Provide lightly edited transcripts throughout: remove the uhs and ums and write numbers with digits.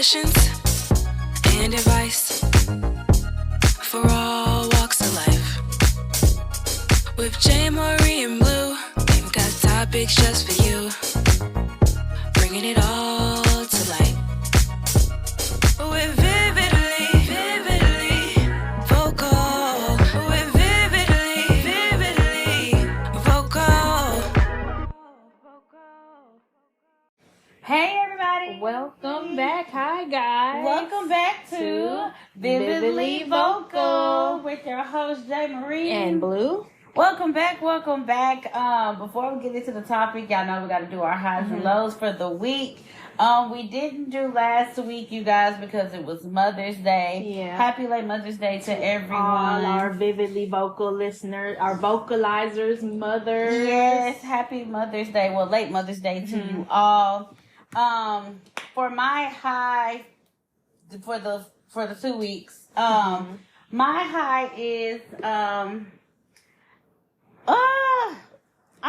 sessions and advice for all walks of life. With J. Marie and Blue, we've got topics just for you, bringing it all to light. We're vividly vocal. We're vividly vocal. Hey everybody! Welcome back. Hi guys. Welcome back to Vividly Vocal with your host J. Marie and Blue. Welcome back. Before we get into the topic, y'all know we got to do our highs and lows for the week. We didn't do last week, you guys, because it was Mother's Day. Yeah. Happy late Mother's Day to everyone. All our Vividly Vocal listeners, our vocalizers, mothers. Yes, happy Mother's Day. Well, late Mother's Day to you all. For my high for the 2 weeks, my high is I'm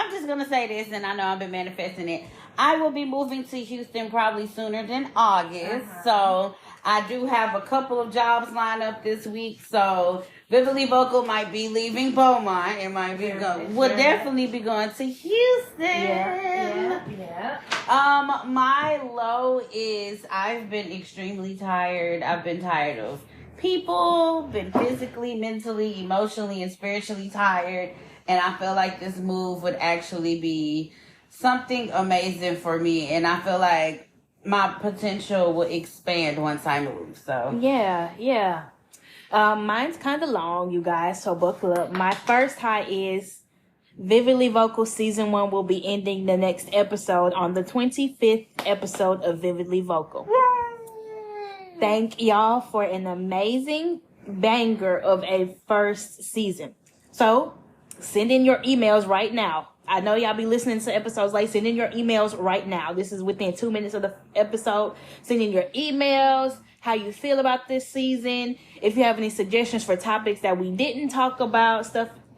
just gonna say this, and I know I've been manifesting it. I will be moving to Houston probably sooner than August, so I do have a couple of jobs lined up this week. So Vividly Vocal might be leaving Beaumont. It might be definitely be going to Houston. Yeah. My low is I've been extremely tired. I've been tired of people, been physically, mentally, emotionally, and spiritually tired. And I feel like this move would actually be something amazing for me. And I feel like my potential will expand once I move. So Yeah. Mine's kind of long, you guys, so buckle up. My first high is Vividly Vocal Season 1 will be ending the next episode on the 25th episode of Vividly Vocal. Thank y'all for an amazing banger of a first season. So, send in your emails right now. I know y'all be listening to episodes late. Send in your emails right now. This is within 2 minutes of the episode. Send in your emails, how you feel about this season. If you have any suggestions for topics that we didn't talk about,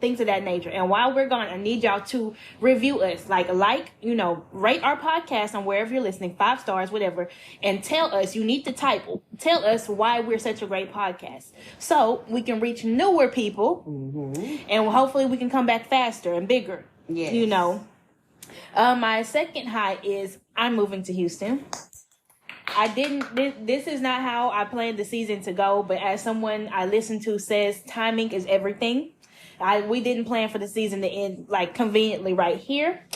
things of that nature. And while we're gone, I need y'all to review us. Rate our podcast on wherever you're listening, 5 stars, whatever. And tell us, you need to tell us why we're such a great podcast. So we can reach newer people. And hopefully we can come back faster and bigger. Yes. My second high is I'm moving to Houston. This is not how I planned the season to go, but as someone I listen to says, timing is everything. We didn't plan for the season to end conveniently right here.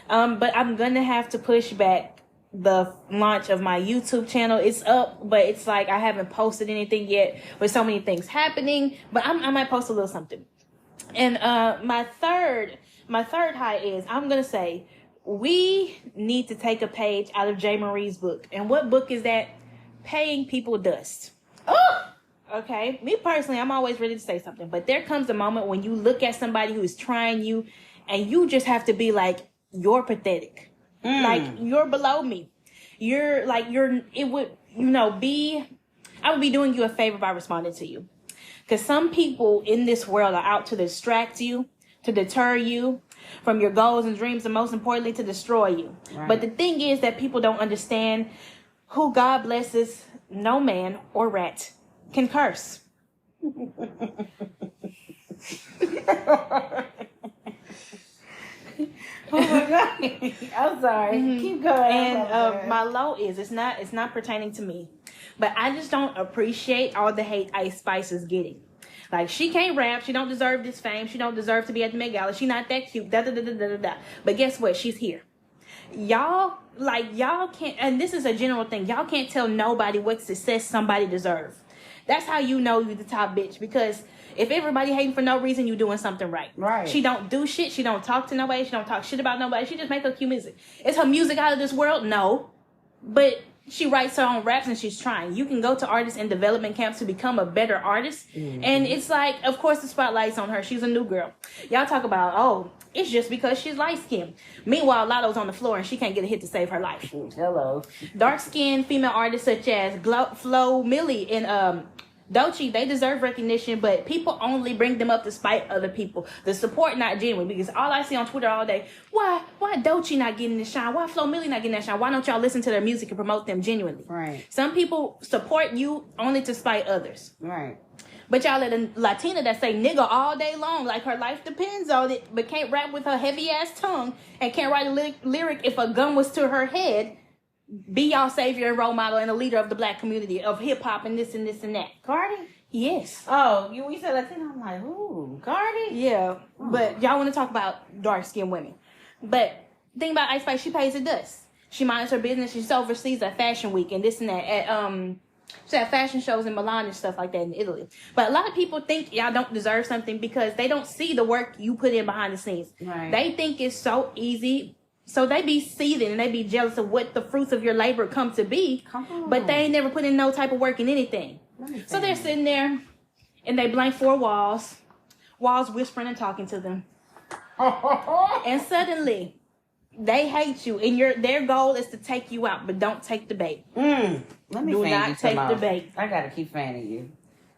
But I'm going to have to push back the launch of my YouTube channel. It's up, but it's I haven't posted anything yet with so many things happening, but I might post a little something. And my third high is I'm going to say we need to take a page out of J. Marie's book. And what book is that? Paying People Dust. Oh! Okay, me personally, I'm always ready to say something, but there comes a moment when you look at somebody who is trying you and you just have to be you're pathetic. You're below me. I would be doing you a favor by responding to you. Because some people in this world are out to distract you, to deter you from your goals and dreams, and most importantly, to destroy you. Right. But the thing is that people don't understand who God blesses, no man or rat can curse. Oh my God. I'm sorry. Keep going. And my low is it's not pertaining to me, but I just don't appreciate all the hate Ice Spice is getting. She can't rap. She don't deserve this fame. She don't deserve to be at the Met Gala. She not that cute. But guess what? She's here. Y'all can't, and this is a general thing. Y'all can't tell nobody what success somebody deserves. That's how you know you're the top bitch, because if everybody hating for no reason, you doing something right. Right. She don't do shit. She don't talk to nobody. She don't talk shit about nobody. She just make her cute music. Is her music out of this world? No. But she writes her own raps and she's trying. You can go to artist and development camps to become a better artist. Mm-hmm. And it's of course the spotlight's on her. She's a new girl. Y'all talk about, it's just because she's light-skinned. Meanwhile, Lotto's on the floor and she can't get a hit to save her life. Hello. Dark-skinned female artists such as Flo Milli and Doechii, they deserve recognition, but people only bring them up to spite other people. The support not genuine, because all I see on Twitter all day, why Doechii not getting the shine? Why Flo Milli not getting that shine? Why don't y'all listen to their music and promote them genuinely? Right. Some people support you only to spite others. Right. But y'all let a Latina that say nigga all day long, like her life depends on it, but can't rap with her heavy ass tongue and can't write a lyric if a gun was to her head, be y'all savior and role model and a leader of the black community of hip hop and this and this and that. Cardi? Yes. Oh, we said Latino. I'm like, ooh, Cardi? Yeah. But y'all want to talk about dark skinned women. But thing about Ice Spice, she pays the dust. She minds her business. She's overseas at Fashion Week and this and that. She had fashion shows in Milan and stuff like that in Italy. But a lot of people think y'all don't deserve something because they don't see the work you put in behind the scenes. Right. They think it's so easy. So they be seething and they be jealous of what the fruits of your labor come to be. Come on. But they ain't never put in no type of work in anything. So they're sitting there and they blank four walls whispering and talking to them. And suddenly they hate you and their goal is to take you out, but don't take the bait. Let me Do fan not you take some the off. bait. I gotta keep fanning you.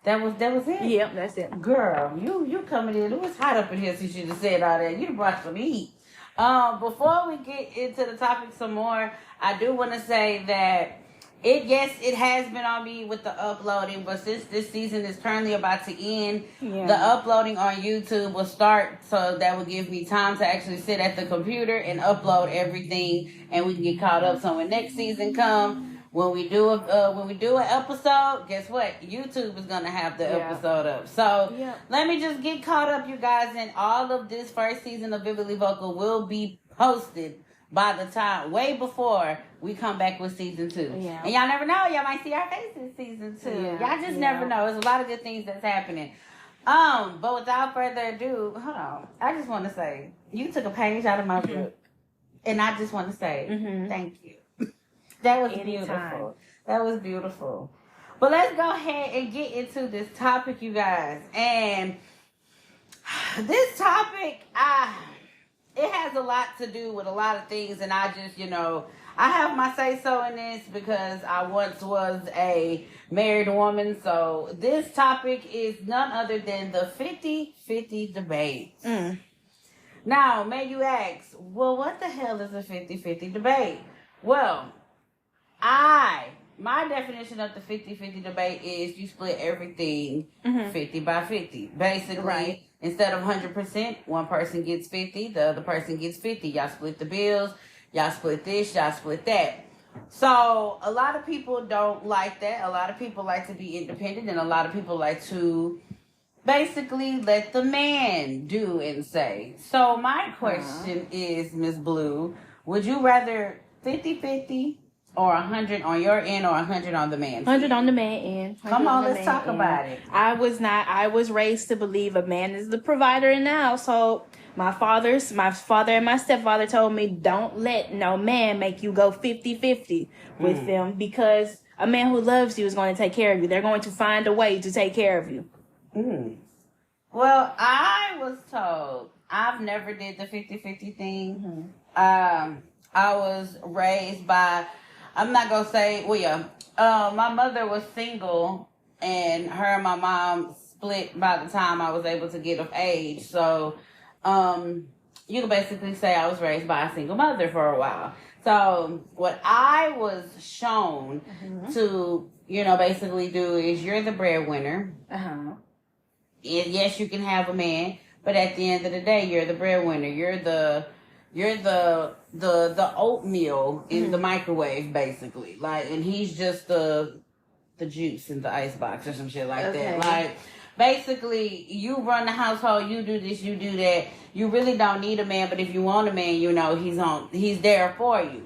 That was it? Yep, that's it. Girl, you coming in. It was hot up in here since you just said all that. You done brought some heat. Before we get into the topic some more, I do want to say that it has been on me with the uploading, but since this season is currently about to end, the uploading on YouTube will start, so that will give me time to actually sit at the computer and upload everything, and we can get caught up. So when next season comes, when we do an episode, guess what? YouTube is gonna have the episode up. So let me just get caught up, you guys, and all of this first season of Vividly Vocal will be posted by the time, way before we come back with season 2. Yeah. And y'all never know, y'all might see our faces season 2. Yeah. Y'all just never know. There's a lot of good things that's happening. But without further ado, hold on. I just want to say, you took a page out of my book. And I just want to say, thank you. That was beautiful. That was beautiful. But let's go ahead and get into this topic, you guys. And this topic, it has a lot to do with a lot of things. And I just, I have my say-so in this because I once was a married woman. So this topic is none other than the 50-50 debate. Now, may you ask, well, what the hell is a 50-50 debate? Well, my definition of the 50-50 debate is you split everything 50 by 50. Basically, instead of 100%, one person gets 50, the other person gets 50. Y'all split the bills, y'all split this, y'all split that. So a lot of people don't like that. A lot of people like to be independent, and a lot of people like to basically let the man do and say. So my question is, Miss Blue, would you rather 50-50 or 100 on your end or 100 on the man's 100 on the man end. Come on, let's talk about it. I was raised to believe a man is the provider in the household. My father and my stepfather told me, don't let no man make you go 50-50 with them, because a man who loves you is going to take care of you. They're going to find a way to take care of you. Well, I was told, I've never did the 50-50 thing. I was raised by, I'm not going to say, my mother was single, and her and my mom split by the time I was able to get of age. So, you can basically say I was raised by a single mother for a while. So what I was shown to, basically do is you're the breadwinner. Yes, you can have a man, but at the end of the day, you're the breadwinner. You're the oatmeal in the microwave, basically. Like, and he's just the juice in the icebox or some shit like that. Like, basically, you run the household, you do this, you do that. You really don't need a man, but if you want a man, he's there for you.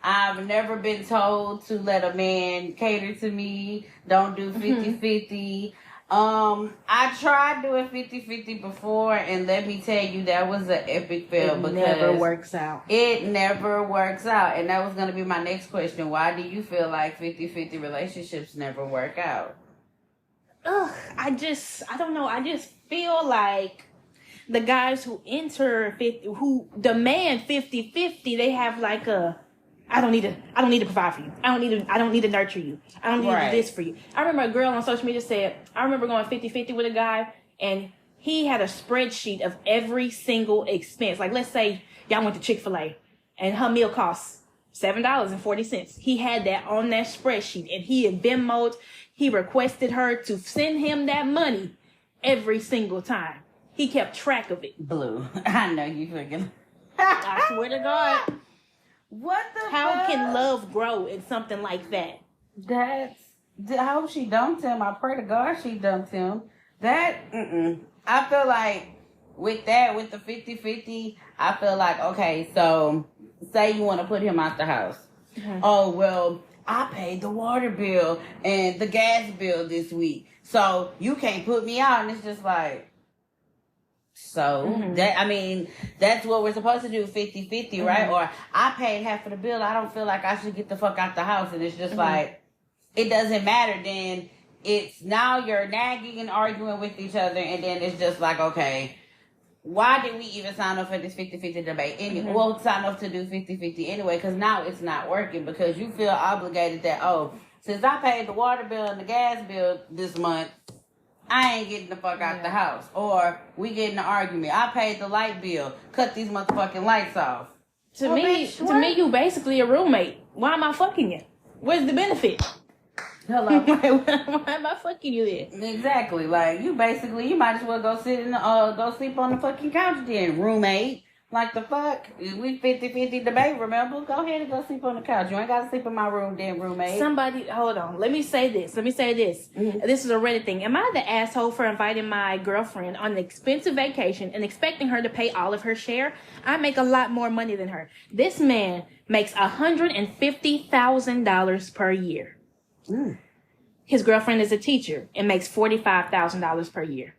I've never been told to let a man cater to me. Don't do 50-50. I tried doing 50-50 before, and let me tell you, that was an epic fail. It never works out. It never works out. And that was going to be my next question. Why do you feel like 50-50 relationships never work out? I don't know. I just feel like the guys who demand 50-50, they have like I don't need to provide for you. I don't need to nurture you. I don't need to do this for you. I remember a girl on social media said, I remember going 50-50 with a guy, and he had a spreadsheet of every single expense. Like, let's say y'all went to Chick-fil-A and her meal costs $7.40. He had that on that spreadsheet, and he had Venmo'd. He requested her to send him that money every single time. He kept track of it. Blue. I know you freaking. I swear to God. What the How fuck? can love grow in something like that? I hope she dumped him. I pray to God she dumped him. I feel like with the 50-50, I feel like, okay, so say you want to put him out the house. Mm-hmm. Oh, well, I paid the water bill and the gas bill this week, so you can't put me out. And it's just like, so that's what we're supposed to do, 50-50, right? Or I paid half of the bill. I don't feel like I should get the fuck out the house. And it's just like, it doesn't matter. Then it's now you're nagging and arguing with each other. And then it's just like, okay, why did we even sign up for this 50-50 debate? We'll sign up to do 50-50 anyway, because now it's not working, because you feel obligated that, oh, since I paid the water bill and the gas bill this month, I ain't getting the fuck out the house. Or we get in an argument. I paid the light bill. Cut these motherfucking lights off. To me, you basically a roommate. Why am I fucking you? Where's the benefit? Hello. Why am I fucking you then? Exactly. Like, you might as well go sit in go sleep on the fucking couch then, roommate. Like, the fuck? We 50-50 debate, remember? Go ahead and go sleep on the couch. You ain't got to sleep in my room then, roommate. Somebody, hold on. Let me say this. Mm-hmm. This is a Reddit thing. Am I the asshole for inviting my girlfriend on an expensive vacation and expecting her to pay all of her share? I make a lot more money than her. This man makes $150,000 per year. His girlfriend is a teacher and makes $45,000 per year.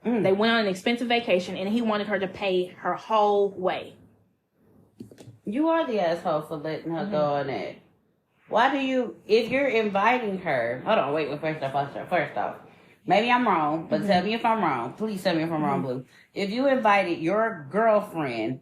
They went on an expensive vacation, and he wanted her to pay her whole way. You are the asshole for letting her go on that. Why do you, if you're inviting her, hold on, wait, first off, maybe I'm wrong, but tell me if I'm wrong. Please tell me if I'm wrong, Blue. If you invited your girlfriend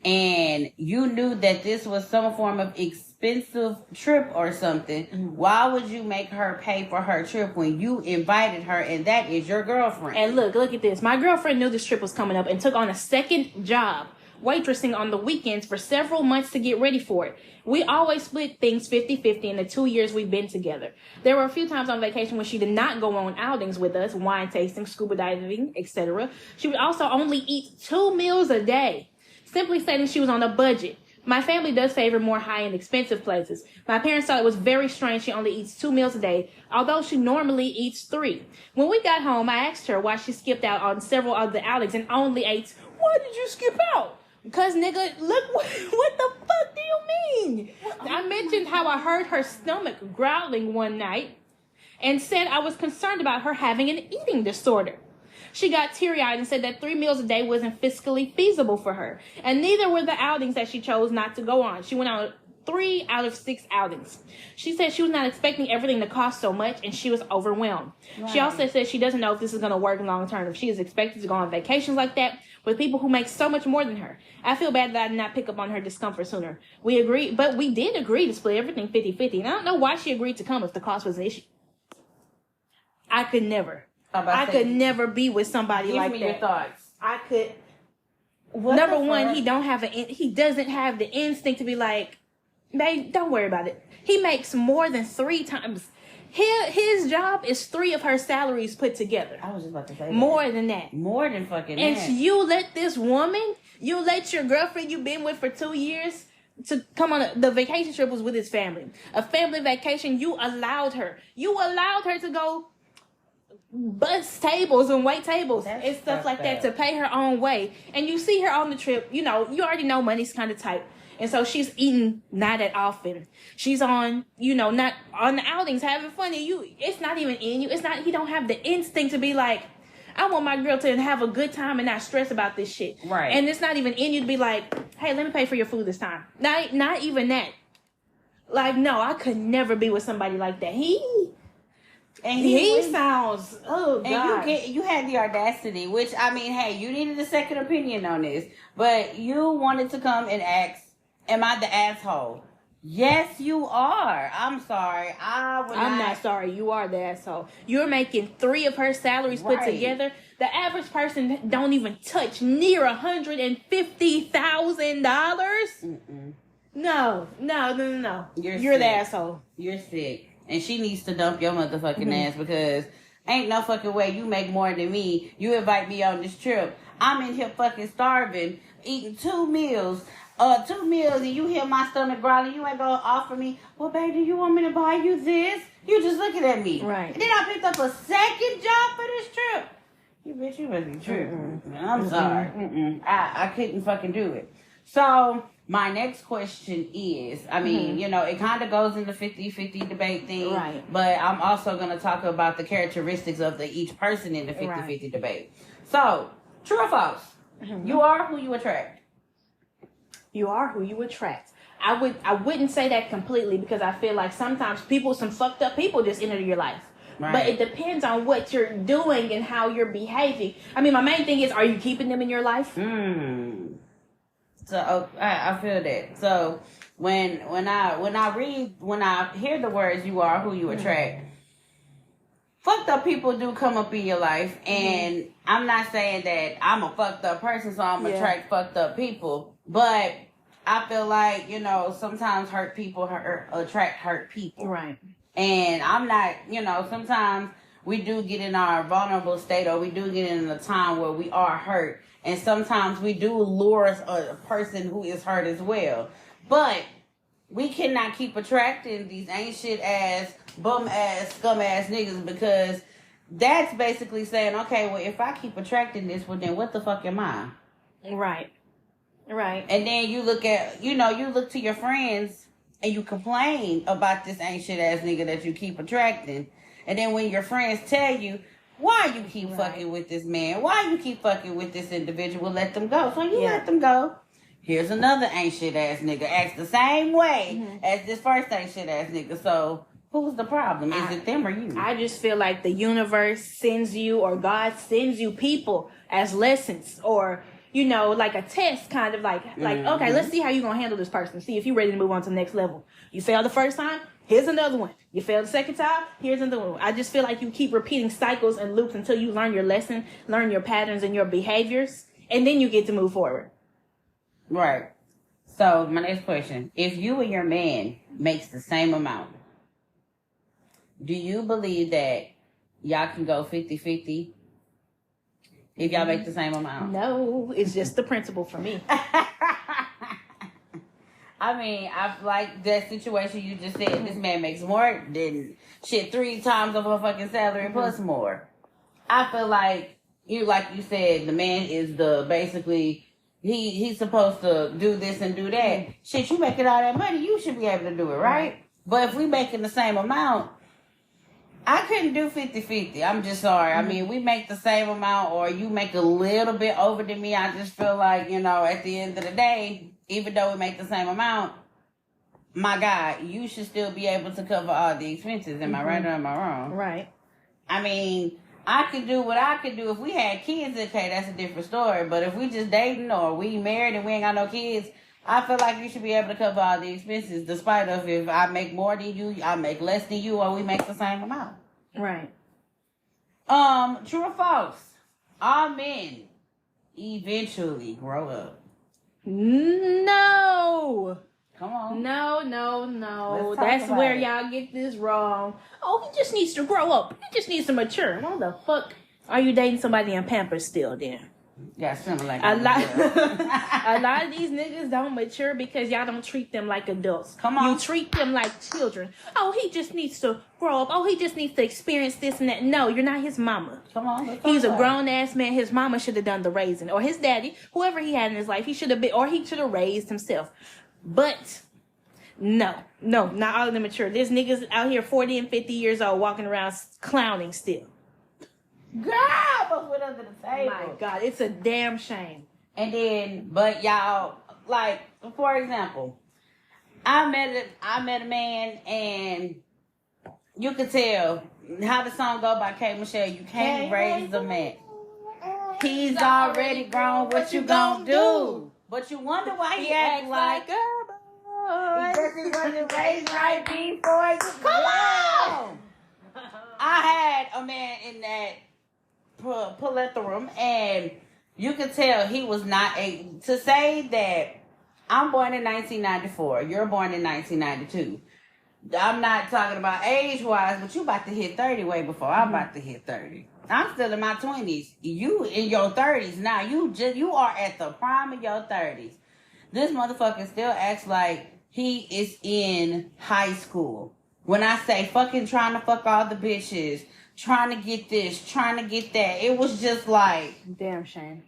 and you knew that this was some form of expensive trip or something, why would you make her pay for her trip when you invited her and that is your girlfriend? And look at this. My girlfriend knew this trip was coming up and took on a second job, waitressing on the weekends for several months to get ready for it. We always split things 50-50 in the 2 years we've been together. There were a few times on vacation when she did not go on outings with us, wine tasting, scuba diving, etc. She would also only eat 2 meals a day, simply stating she was on a budget. My family does favor more high-end, expensive places. My parents thought it was very strange she only eats 2 meals a day, although she normally eats 3. When we got home, I asked her why she skipped out on several of the outings and only ate. Why did you skip out? Because, nigga, look, what the fuck do you mean? I mentioned how I heard her stomach growling one night and said I was concerned about her having an eating disorder. She got teary-eyed and said that 3 meals a day wasn't fiscally feasible for her. And neither were the outings that she chose not to go on. She went on 3 out of 6 outings. She said she was not expecting everything to cost so much, and she was overwhelmed. Right. She also said she doesn't know if this is going to work long term, if she is expected to go on vacations like that with people who make so much more than her. I feel bad that I did not pick up on her discomfort sooner. We did agree to split everything 50-50, and I don't know why she agreed to come if the cost was an issue. I could never. I could never be with somebody like that. Give me your thoughts. I could. Number one, he doesn't have the instinct to be like, babe, don't worry about it. He makes more than 3 times. His job is 3 of her salaries put together. I was just about to say more than that. More than fucking that. And you let this woman, you let your girlfriend you've been with for 2 years to come on the vacation trip was with his family. A family vacation, you allowed her. You allowed her to go bus tables and wait tables and stuff like that to pay her own way. And you see her on the trip, you already know money's kind of tight. And so she's eating not that often. She's on, not on the outings having fun. And it's not even in you. It's not, he don't have the instinct to be like, I want my girl to have a good time and not stress about this shit. Right. And it's not even in you to be like, hey, let me pay for your food this time. Not even that. Like, no, I could never be with somebody like that. He sounds, oh God. And you had the audacity, which, I mean, hey, you needed a second opinion on this, but you wanted to come and ask, am I the asshole Yes, you are. I'm sorry. I'm not sorry. You are the asshole. You're making 3 of her salaries put Right. together. The average person don't even touch near $150,000. No. You're the sick. asshole. You're sick. And she needs to dump your motherfucking ass because ain't no fucking way you make more than me. You invite me on this trip. I'm in here fucking starving, eating 2 meals. 2 meals, and you hear my stomach growling. You ain't gonna offer me, well, baby, you want me to buy you this? You just looking at me. Right. And then I picked up a second job for this trip. You bitch, you must be tripping. I'm sorry. I couldn't fucking do it. So, my next question is, I mean, you know, it kind of goes in the 50-50 debate thing. Right. But I'm also going to talk about the characteristics of each person in the 50-50 debate. So, true or false? You are who you attract. You are who you attract. I wouldn't say that completely because I feel like sometimes some fucked up people just enter your life. Right. But it depends on what you're doing and how you're behaving. I mean, my main thing is, are you keeping them in your life? So I feel that. So when I hear the words "you are who you attract," fucked up people do come up in your life, and I'm not saying that I'm a fucked up person, so I'm attract fucked up people, but I feel like, you know, sometimes hurt people attract hurt people. Right. And I'm not, you know, sometimes we do get in our vulnerable state, or we do get in a time where we are hurt. And sometimes we do lure a person who is hurt as well. But we cannot keep attracting these ain't shit ass, bum ass, scum ass niggas, because that's basically saying, okay, well, if I keep attracting this, well, then what the fuck am I? Right. Right. And then you look at, you know, you look to your friends and you complain about this ain't shit ass nigga that you keep attracting. And then when your friends tell you, why you keep fucking with this man, why you keep fucking with this individual, let them go. So you let them go. Here's another ain't shit ass nigga. Acts the same way as this first ain't shit ass nigga. So who's the problem? Is it them or you? I just feel like the universe sends you, or God sends you people as lessons, or, you know, like a test, kind of like, okay, let's see how you're going to handle this person. See if you're ready to move on to the next level. You fail the first time, here's another one. You fail the second time, here's another one. I just feel like you keep repeating cycles and loops until you learn your lesson, learn your patterns and your behaviors, and then you get to move forward. Right. So my next question, if you and your man makes the same amount, do you believe that y'all can go 50-50 if y'all make the same amount? No, it's just the principle for me. I mean, I like that situation you just said. This man makes more than shit 3 times of her fucking salary plus more. I feel like you said, the man is basically he's supposed to do this and do that. Shit, you making all that money, you should be able to do it, right? But if we making the same amount, I couldn't do 50-50. I'm just sorry. I mean, we make the same amount, or you make a little bit over than me. I just feel like, you know, at the end of the day, even though we make the same amount, my God, you should still be able to cover all the expenses. Am I right or am I wrong? Right. I mean, I could do what I could do. If we had kids, okay, that's a different story. But if we just dating, or we married and we ain't got no kids, I feel like you should be able to cover all the expenses, despite of if I make more than you, I make less than you, or we make the same amount. Right. True or false? All men eventually grow up. No. Come on. No. Let's talk That's about where it. y'all get this wrong. Oh, he just needs to grow up. He just needs to mature. Why the fuck are you dating somebody in Pampers still then? Yeah, something like A that. lot of these niggas don't mature because y'all don't treat them like adults. Come on. You treat them like children. Oh, he just needs to grow up. Oh, he just needs to experience this and that. No, you're not his mama. Come on. Let's talk He's a about it. grown ass man. His mama should have done the raising, or his daddy, whoever he had in his life, he should have been, or he should have raised himself. But no, not all of them mature. There's niggas out here 40 and 50 years old walking around clowning still. Girl, but went under the table. My God, it's a damn shame. And then, but y'all, like, for example, I met a man, and you could tell how the song go by K. Michelle. You can't raise a man. He's already grown. What you gonna do? But you wonder why he acts like a boy. he dressed she wasn't raised right before you. Come on! I had a man in that plethora, and you could tell he was not to say that I'm born in 1994, you're born in 1992. I'm not talking about age-wise, but you about to hit 30 way before I'm about to hit 30. I'm still in my 20s. You in your 30s now. You are at the prime of your 30s. This motherfucker still acts like he is in high school. When I say fucking trying to fuck all the bitches, trying to get this, trying to get that, it was just like, damn shame.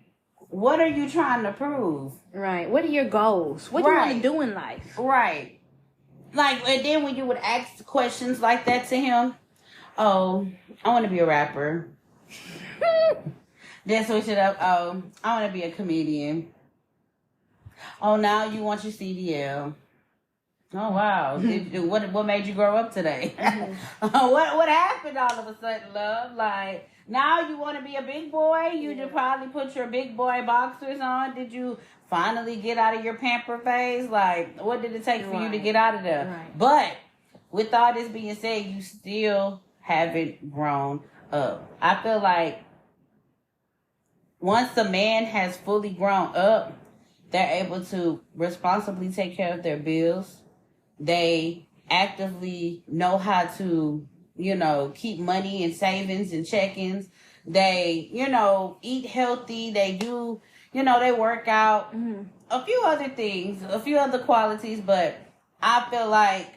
What are you trying to prove? Right. What are your goals? What do you want to do in life? Right. Like, and then when you would ask questions like that to him, oh, I want to be a rapper. Then switch it up. Oh, I want to be a comedian. Oh, now you want your CDL. Oh, wow. What made you grow up today? What happened all of a sudden, love? Like, now you want to be a big boy? You just probably put your big boy boxers on. Did you finally get out of your pamper phase? Like, what did it take for you to get out of there? Right. But with all this being said, you still haven't grown up. I feel like once a man has fully grown up, they're able to responsibly take care of their bills. They actively know how to, keep money in savings and check-ins. They, eat healthy. They do, they work out. Mm-hmm. A few other things, a few other qualities, but I feel like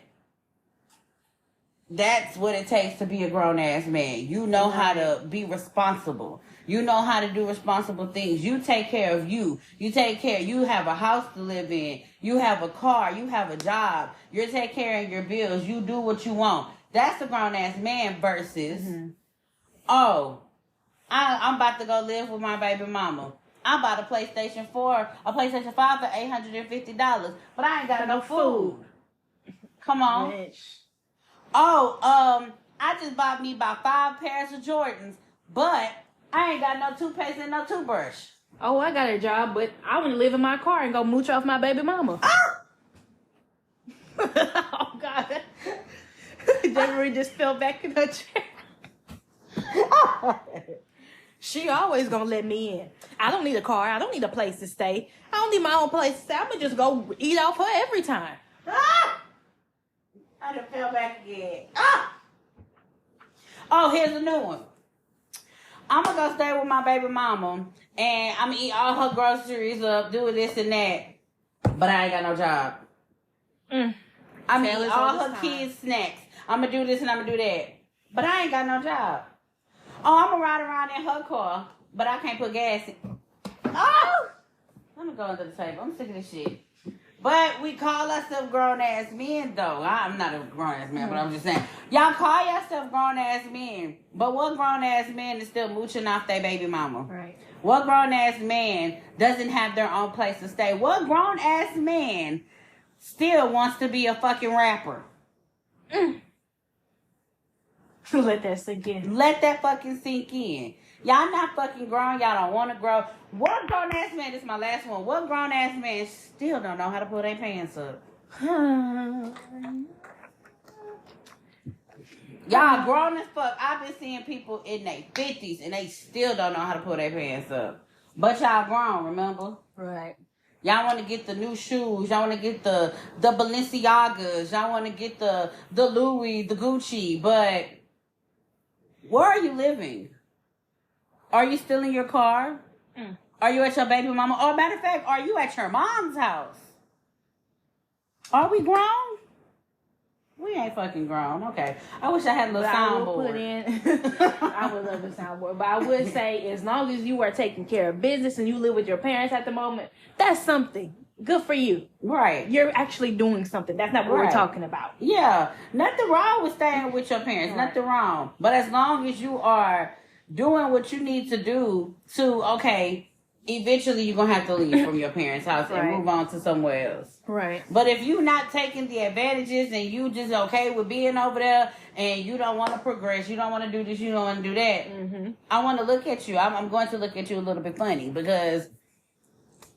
that's what it takes to be a grown-ass man. You know how to be responsible. You know how to do responsible things. You take care of you. You have a house to live in. You have a car. You have a job. You're taking care of your bills. You do what you want. That's a grown-ass man versus, I'm about to go live with my baby mama. I bought a PlayStation 5 for $850, but I ain't got no food. Come on. Bitch. I just bought me about 5 pairs of Jordans, but I ain't got no toothpaste and no toothbrush. Oh, I got a job, but I want to live in my car and go mooch off my baby mama. Oh, God. Deborah just fell back in her chair. She always gonna let me in. I don't need a car. I don't need a place to stay. I don't need my own place to stay. I'm gonna just go eat off her every time. I done fell back again. Oh, here's a new one. I'm gonna go stay with my baby mama, and I'm gonna eat all her groceries up, do this and that, but I ain't got no job. I'm gonna eat all her kids' snacks. I'm gonna do this and I'm gonna do that, but I ain't got no job. Oh, I'm gonna ride around in her car, but I can't put gas in. Oh! Let me go under the table. I'm sick of this shit. But we call ourselves grown-ass men, though. I'm not a grown-ass man, but I'm just saying. Y'all call yourself grown-ass men. But what grown-ass man is still mooching off their baby mama? Right. What grown-ass man doesn't have their own place to stay? What grown-ass man still wants to be a fucking rapper? Let that sink in. Let that fucking sink in. Y'all not fucking grown. Y'all don't want to grow. What grown-ass man, this is my last one. What grown-ass man still don't know how to pull their pants up? Y'all grown as fuck. I've been seeing people in their 50s and they still don't know how to pull their pants up. But y'all grown, remember? Right. Y'all want to get the new shoes. Y'all want to get the Balenciagas. Y'all want to get the Louis, the Gucci. But where are you living? Are you still in your car? Are you at your baby mama? Or matter of fact, are you at your mom's house? Are we grown? We ain't fucking grown. Okay. I wish I had a little soundboard. I would love a soundboard. But I would say, as long as you are taking care of business and you live with your parents at the moment, that's something. Good for you. Right. You're actually doing something. That's not what we're talking about. Yeah. Nothing wrong with staying with your parents. Right. Nothing wrong. But as long as you are doing what you need to do to, eventually you're going to have to leave from your parents' house and move on to somewhere else. Right. But if you're not taking the advantages and you just okay with being over there and you don't want to progress, you don't want to do this, you don't want to do that, I want to look at you. I'm going to look at you a little bit funny because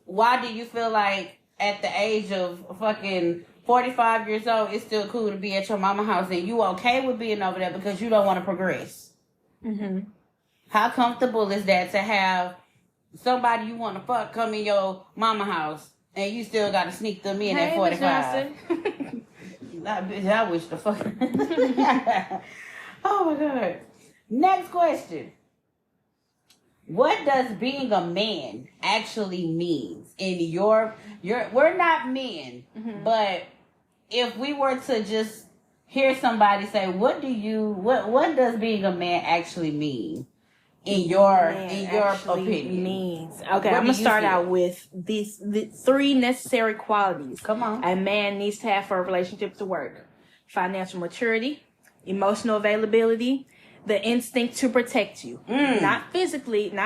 why do you feel like at the age of fucking 45 years old, it's still cool to be at your mama house and you okay with being over there because you don't want to progress. Mm-hmm. How comfortable is that to have somebody you want to fuck come in your mama house and you still got to sneak them in at 45? I wish the fuck. Oh my God. Next question. What does being a man actually means in your we're not men, but if we were to just hear somebody say, what does being a man actually mean in your opinion? Means. Okay, I'm gonna start out with the 3 necessary qualities. Come on. A man needs to have for a relationship to work: financial maturity, emotional availability, the instinct to protect you. Not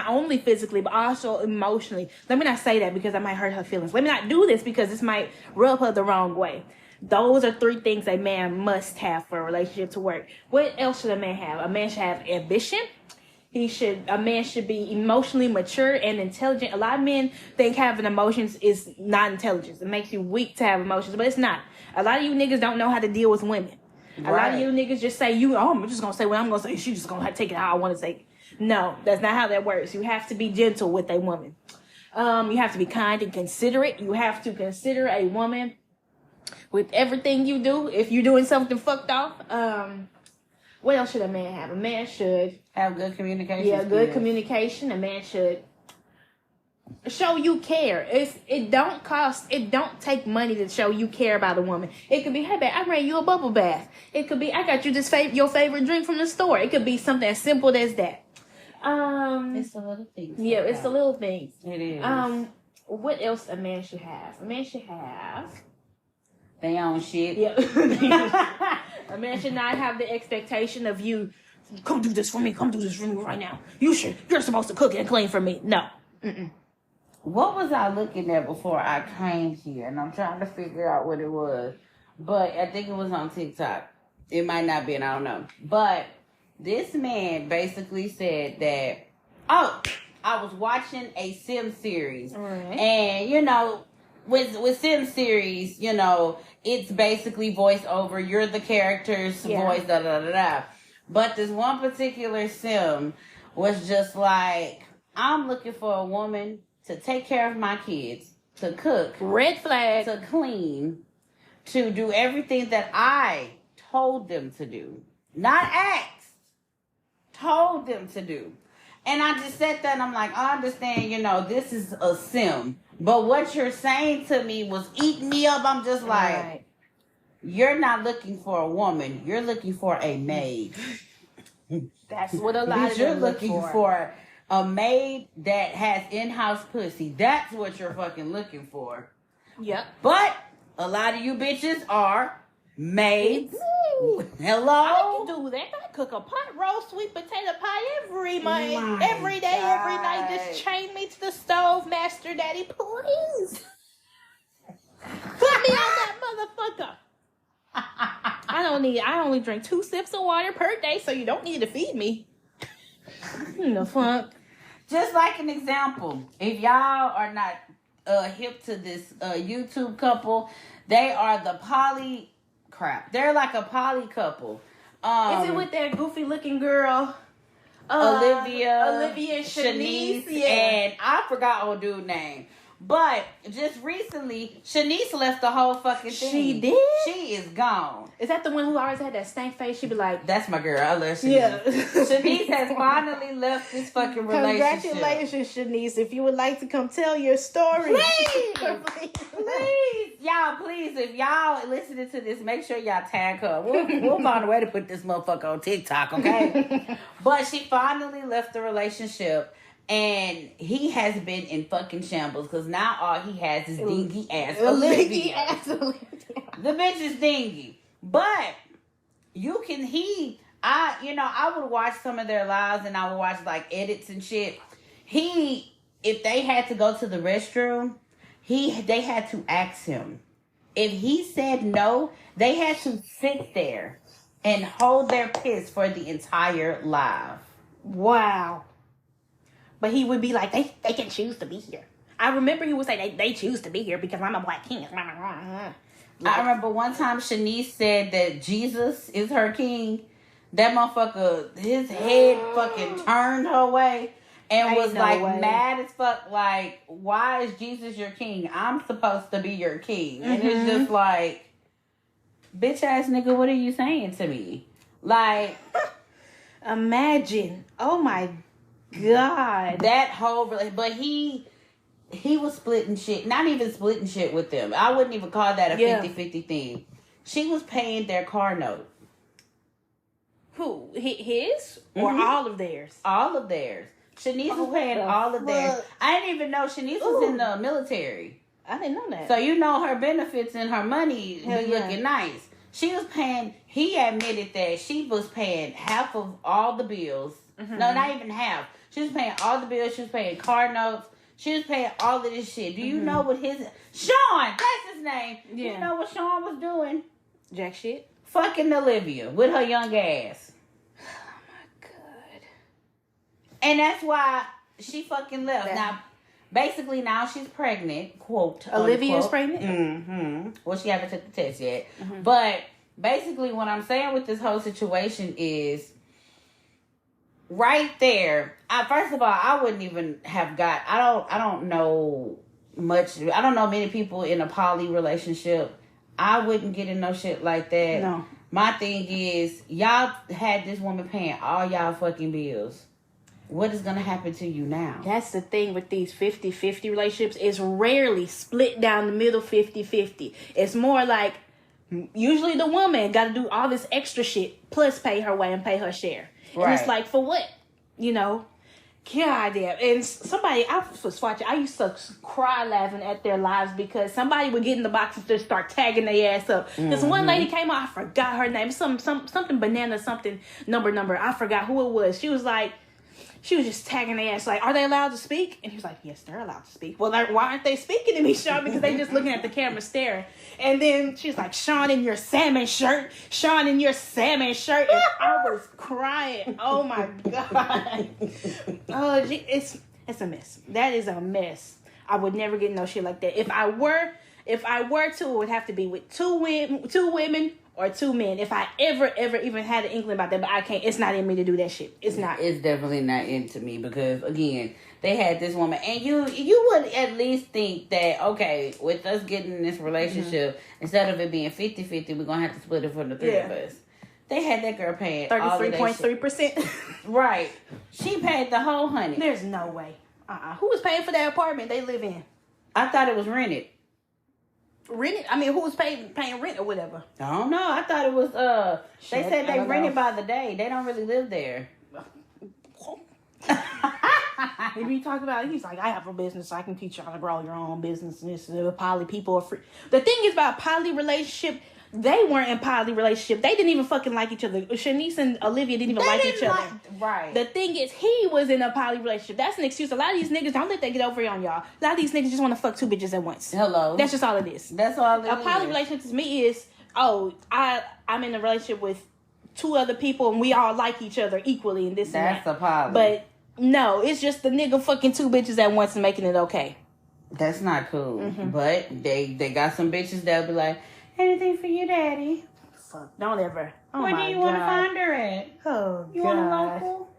only physically, but also emotionally. Let me not say that because I might hurt her feelings. Let me not do this because this might rub her the wrong way. Those are 3 things a man must have for a relationship to work. What else should a man have? A man should have ambition. A man should be emotionally mature and intelligent. A lot of men think having emotions is not intelligence. It makes you weak to have emotions, but it's not. A lot of you niggas don't know how to deal with women. A lot of you niggas just say, I'm just going to say what I'm going to say. She's just going to take it how I want to take it. No, that's not how that works. You have to be gentle with a woman. You have to be kind and considerate. You have to consider a woman with everything you do. If you're doing something fucked off, what else should a man have? A man should have good communication. Yeah, good communication. A man should show you care. It don't take money to show you care about a woman. It could be, hey babe, I ran you a bubble bath. It could be, I got you your favorite drink from the store. It could be something as simple as that. It's the little things. Yeah, it's the little things. It is. What else a man should have? A man should have they own shit. Yeah. A man should not have the expectation of you, come do this for me right now. You're supposed to cook and clean for me. No. Mm-mm. What was I looking at before I came here? And I'm trying to figure out what it was. But I think it was on TikTok. It might not be, and I don't know. But this man basically said that, I was watching a Sim series. Right. And, with Sim series, it's basically voiceover. You're the character's voice, da-da-da-da. But this one particular Sim was just like, I'm looking for a woman to take care of my kids, to cook. Red flag. To clean, to do everything that I told them to do. Not asked. Told them to do. And I just sat there and I'm like, I understand, this is a Sim. But what you're saying to me was eating me up. I'm just like, You're not looking for a woman. You're looking for a maid. That's what a lot of you're them looking for a maid that has in-house pussy. That's what you're fucking looking for. Yep. But a lot of you bitches are maids. Hello? I can do that. I cook a pot roast, sweet potato pie every month, every day, every night. Just chain me to the stove, Master Daddy, please. Put me on that motherfucker. I only drink 2 sips of water per day, so you don't need to feed me. The fuck? Just like an example, if y'all are not hip to this YouTube couple, they are the poly crap. They're like a poly couple. Is it with that goofy looking girl? Olivia and Shanice. Yeah. And I forgot old dude's name. But just recently, Shanice left the whole fucking thing. She did? She is gone. Is that the one who always had that stank face? She'd be like, that's my girl. I love Shanice. Yeah. Shanice has finally left this fucking relationship. Congratulations, Shanice. If you would like to come tell your story. Please. Y'all, please, if y'all listening to this, make sure y'all tag her. We'll find a way to put this motherfucker on TikTok, okay? But she finally left the relationship. And he has been in fucking shambles because now all he has is dingy ass Olivia. The bitch is dingy. But I would watch some of their lives and I would watch like edits and shit. If they had to go to the restroom, they had to ask him. If he said no, they had to sit there and hold their piss for the entire live. Wow. But he would be like, they can choose to be here. I remember he would say, they choose to be here because I'm a black king. I remember one time Shanice said that Jesus is her king. That motherfucker, his head fucking turned her way and was like mad as fuck. Like, why is Jesus your king? I'm supposed to be your king. And it's just like, bitch ass nigga, what are you saying to me? Like, imagine. Oh my God. That whole, but he was splitting shit. Not even splitting shit with them. I wouldn't even call that a 50-50 thing. She was paying their car note. Who? His? Or all of theirs? All of theirs. Shanice was paying all of theirs. I didn't even know Shanice was in the military. I didn't know that. So you know her benefits and her money be looking nice. She was paying, he admitted that she was paying half of all the bills. No, not even half. She was paying all the bills. She was paying car notes. She was paying all of this shit. Do you know what Sean, that's his name. Yeah. Do you know what Sean was doing? Jack shit. Fucking Olivia with her young ass. Oh my God. And that's why she fucking left. Now, basically now she's pregnant, quote. Olivia's pregnant? Mm-hmm. Well, she haven't took the test yet. But basically what I'm saying with this whole situation is right there. First of all, I wouldn't even have got. I don't know much. I don't know many people in a poly relationship. I wouldn't get in no shit like that. No. My thing is, y'all had this woman paying all y'all fucking bills. What is gonna happen to you now? That's the thing with these 50-50 relationships. It's rarely split down the middle 50-50. It's more like usually the woman got to do all this extra shit plus pay her way and pay her share. Right. And it's like, for what? You know? God damn. And somebody, I was watching, I used to cry laughing at their lives because somebody would get in the box and just start tagging their ass up. This one lady came out, I forgot her name, something banana, something number. I forgot who it was. She was just tagging their ass like, are they allowed to speak? And he was like, yes, they're allowed to speak. Well, like, why aren't they speaking to me, Sean? Because they just looking at the camera staring. And then she's like, Sean in your salmon shirt. Sean in your salmon shirt. And I was crying. Oh my God. Oh, it's a mess. That is a mess. I would never get no shit like that. If I were to, it would have to be with two women or two men. If I ever even had an inkling about that, but I can't. It's not in me to do that shit. It's not. It's definitely not into me because again, they had this woman, and you would at least think that okay, with us getting in this relationship, instead of it being 50-50, we're gonna have to split it for the three of us. They had that girl paying 33.3%. Right. She paid the whole honey. There's no way. Who was paying for that apartment they live in? I thought it was rented. Rented? I mean, who was paying rent or whatever? I don't know. I thought it was they said they rented by the day. They don't really live there. If you talk about it, he's like, I have a business. I can teach y'all to grow your own business. And this poly people are free. The thing is about poly relationship, they weren't in poly relationship. They didn't even fucking like each other. Shanice and Olivia didn't even like each other. Right. The thing is, he was in a poly relationship. That's an excuse. A lot of these niggas, don't let that get over on y'all. A lot of these niggas just want to fuck two bitches at once. Hello. That's just all it is. That's all it is. A poly relationship to me is, I'm in a relationship with two other people and we all like each other equally and this and that. That's a poly. But no, it's just the nigga fucking two bitches at once and making it okay. That's not cool. But they got some bitches that'll be like, anything for you, daddy. Fuck, don't ever. Oh Where do you want to find her at? Oh, you God. want a local?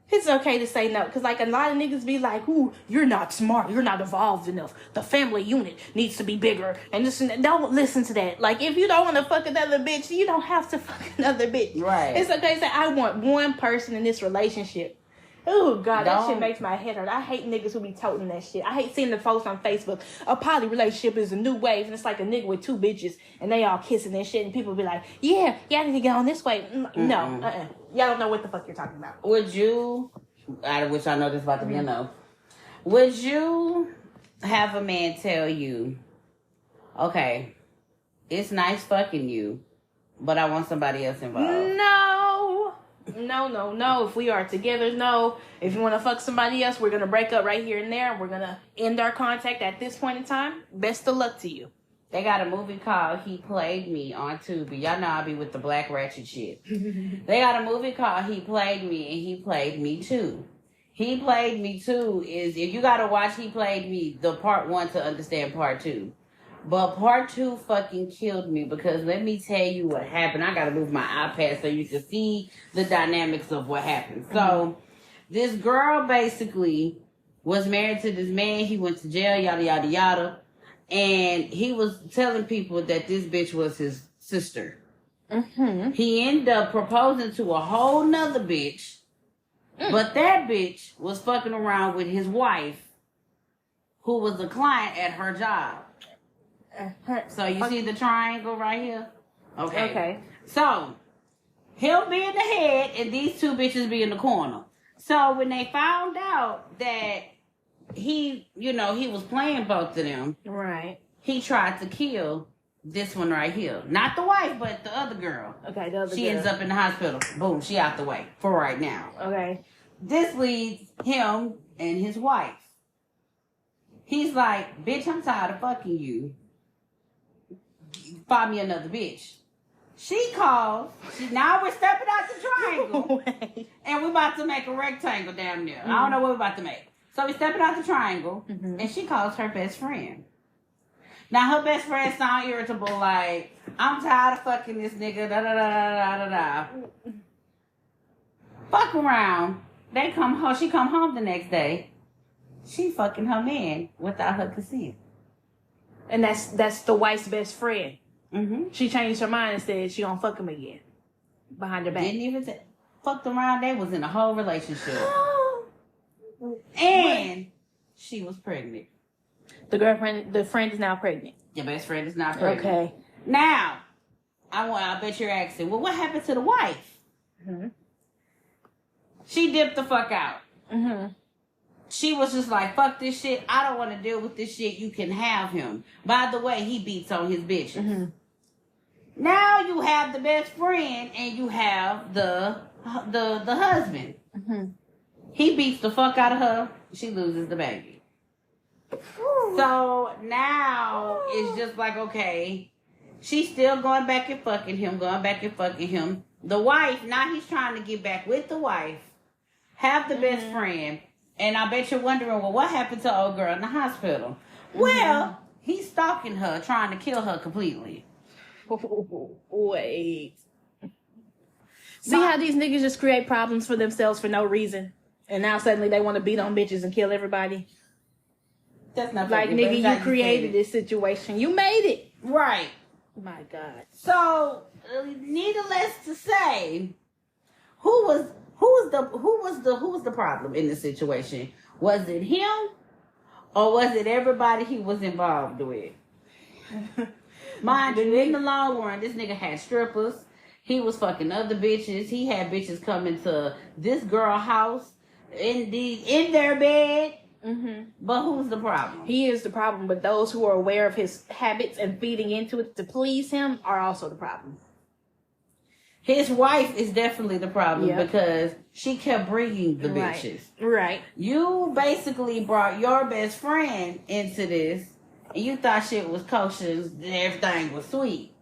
It's okay to say no, because like a lot of niggas be like, ooh, you're not smart, you're not evolved enough. The family unit needs to be bigger. And this and that. Don't listen to that. Like, if you don't want to fuck another bitch, you don't have to fuck another bitch. Right. It's okay to say, I want one person in this relationship. Oh, God, that shit makes my head hurt. I hate niggas who be toting that shit. I hate seeing the posts on Facebook. A poly relationship is a new wave, and it's like a nigga with two bitches, and they all kissing and shit, and people be like, yeah, y'all need to get on this way. No, y'all don't know what the fuck you're talking about. Would you, out of which I know this about to be a no, would you have a man tell you, okay, it's nice fucking you, but I want somebody else involved? No. If we are together, no. If you want to fuck somebody else, we're going to break up right here and there. We're going to end our contact at this point in time. Best of luck to you. They got a movie called He Played Me on Tubi. Y'all know I be with the black ratchet shit. They got a movie called He Played Me and He Played Me Too. He Played Me Too is, if you got to watch He Played Me, the part 1 to understand part 2. But part 2 fucking killed me because let me tell you what happened. I gotta move my iPad so you can see the dynamics of what happened. So this girl basically was married to this man. He went to jail, yada yada yada, and he was telling people that this bitch was his sister. He ended up proposing to a whole nother bitch, but that bitch was fucking around with his wife, who was a client at her job. So you see the triangle right here? Okay. So he'll be in the head and these two bitches be in the corner. So when they found out that he was playing both of them, Right. he tried to kill this one right here. Not the wife, but the other girl. Okay, the other She girl. ends up in the hospital. Boom, she out the way for right now. Okay. This leads him and his wife. He's like, bitch, I'm tired of fucking you. Find me another bitch. She calls. Now we're stepping out the triangle. Wait. And we're about to make a rectangle down there. I don't know what we're about to make. So we're stepping out the triangle. And she calls her best friend. Now her best friend sound irritable like, I'm tired of fucking this nigga. Da da da da da da. Fuck around. They come home. She come home the next day. She fucking her man without her consent. And that's the wife's best friend. Mm-hmm. She changed her mind and said she gonna fuck him again. Behind her back. Didn't even say, fucked around. They was in a whole relationship. And she was pregnant. The friend is now pregnant. Your best friend is not pregnant. Okay. Now, I bet you're asking, well, what happened to the wife? She dipped the fuck out. She was just like, fuck this shit. I don't want to deal with this shit. You can have him. By the way, he beats on his bitches. Now you have the best friend and you have the husband. He beats the fuck out of her. She loses the baby. So now it's just like, okay, she's still going back and fucking him, The wife, now he's trying to get back with the wife, have the best friend. And I bet you're wondering, well, what happened to old girl in the hospital? Well, he's stalking her, trying to kill her completely. Wait. See how these niggas just create problems for themselves for no reason? And now suddenly they want to beat on bitches and kill everybody? That's not Like, funny, nigga, you created this situation. You made it. Right. My God. So, needless to say, who was the problem in the situation? Was it him, or was it everybody he was involved with? Mind you, in the long run, this nigga had strippers. He was fucking other bitches. He had bitches coming to this girl house in their bed. But who's the problem? He is the problem, but those who are aware of his habits and feeding into it to please him are also the problem. His wife is definitely the problem because she kept bringing the bitches. Right. You basically brought your best friend into this, and you thought shit was kosher and everything was sweet.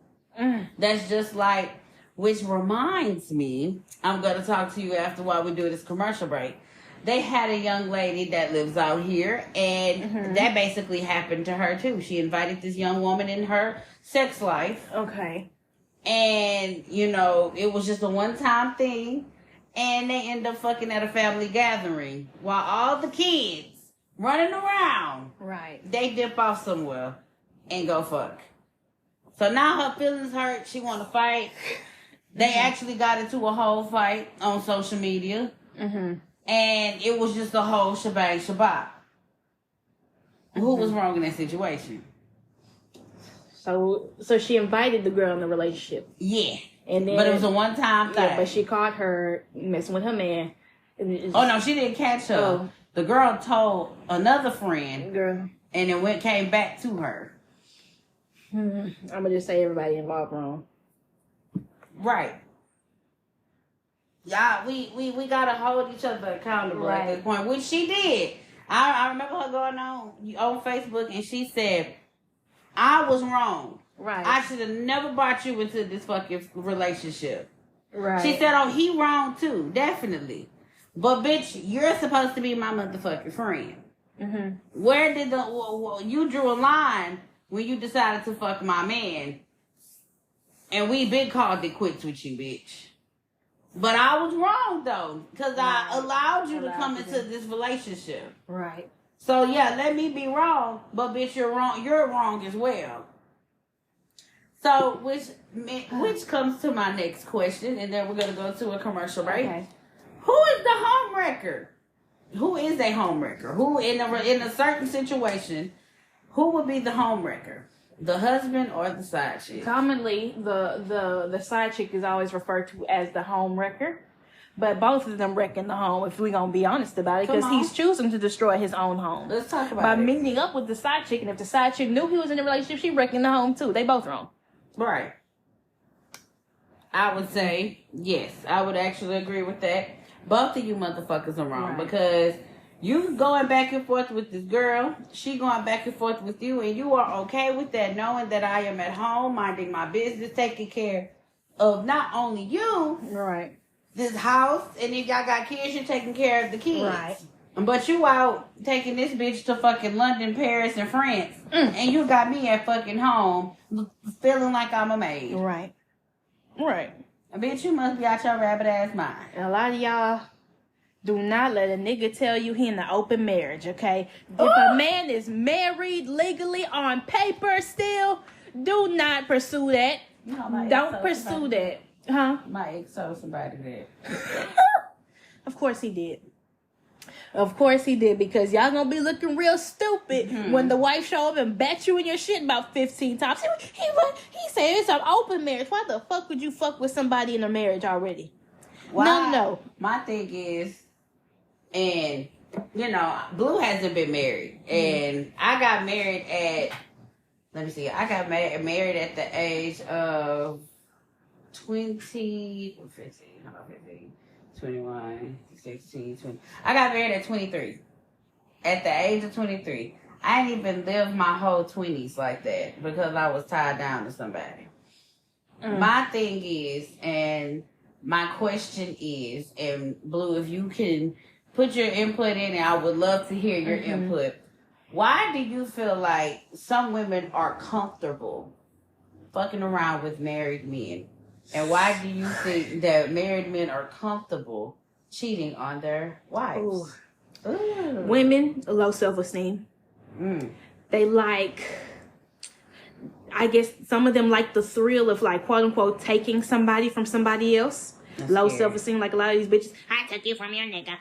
That's just like, which reminds me, I'm going to talk to you after while we do this commercial break. They had a young lady that lives out here, and that basically happened to her too. She invited this young woman in her sex life. Okay. And, it was just a one-time thing. And they end up fucking at a family gathering. While all the kids running around. Right. They dip off somewhere and go fuck. So now her feelings hurt. She want to fight. They actually got into a whole fight on social media. And it was just a whole shebang shabbat. Who was wrong in that situation? So she invited the girl in the relationship. Yeah. And then, but it was a one-time thing. Yeah, but she caught her messing with her man. Oh, no, she didn't catch her. Oh. The girl told another friend. Girl. And it came back to her. I'm going to just say everybody involved wrong. Right. Yeah, we got to hold each other accountable at this point, which she did. I remember her going on Facebook and she said, I was wrong. Right. I should have never brought you into this fucking relationship. Right. She said, oh, he wrong too. Definitely. But bitch, you're supposed to be my motherfucking friend. Where did you drew a line when you decided to fuck my man. And we been called it quits with you, bitch. But I was wrong, though. Because I allowed you to come into this relationship. Right. So, yeah, let me be wrong. But, bitch, you're wrong. You're wrong as well. So, which comes to my next question. And then we're going to go to a commercial break. Okay. Who is the homewrecker? Who is a homewrecker? Who, in a certain situation, who would be the homewrecker? The husband or the side chick? Commonly, the side chick is always referred to as the home wrecker. But both of them wrecking the home, if we're going to be honest about it, because he's choosing to destroy his own home. Let's talk about By it. meeting up with the side chick, and if the side chick knew he was in a relationship, she wrecking the home too. They both wrong. Right. I would say, yes, I would actually agree with that. Both of you motherfuckers are wrong because you going back and forth with this girl, she going back and forth with you, and you are okay with that, knowing that I am at home, minding my business, taking care of not only you, Right. this house, and if y'all got kids, you're taking care of the kids. Right. But you out taking this bitch to fucking London, Paris, and France, and you got me at fucking home feeling like I'm a maid. Right. Right. Bitch, you must be out your rabbit ass mind. And a lot of y'all do not let a nigga tell you he in an open marriage, okay? If a man is married legally on paper still, do not pursue that. You know, my Don't ex pursue told that. Huh? My ex told somebody that. Of course he did. Of course he did, because y'all gonna be looking real stupid when the wife show up and bat you in your shit about 15 times. He said it's an open marriage. Why the fuck would you fuck with somebody in a marriage already? Why? No. My thing is, and you know, Blue hasn't been married, and I got married at. Let me see. I got married at the age of 15, 21, 16, 20. I got married at 23. At the age of 23. I ain't even lived my whole 20s like that because I was tied down to somebody. My thing is, and my question is, and Blue, if you can put your input in, and I would love to hear your input. Why do you feel like some women are comfortable fucking around with married men? And why do you think that married men are comfortable cheating on their wives? Ooh. Women, low self-esteem. They like, I guess some of them like the thrill of, like, quote unquote, taking somebody from somebody else. That's low scary. self-esteem, like a lot of these bitches. I took you from your nigga.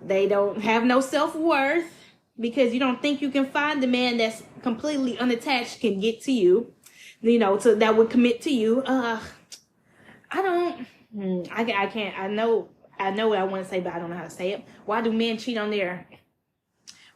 They don't have no self-worth because you don't think you can find a man that's completely unattached can get to you. You know, that would commit to you. I can't. I know what I want to say, but I don't know how to say it. Why do men cheat on their?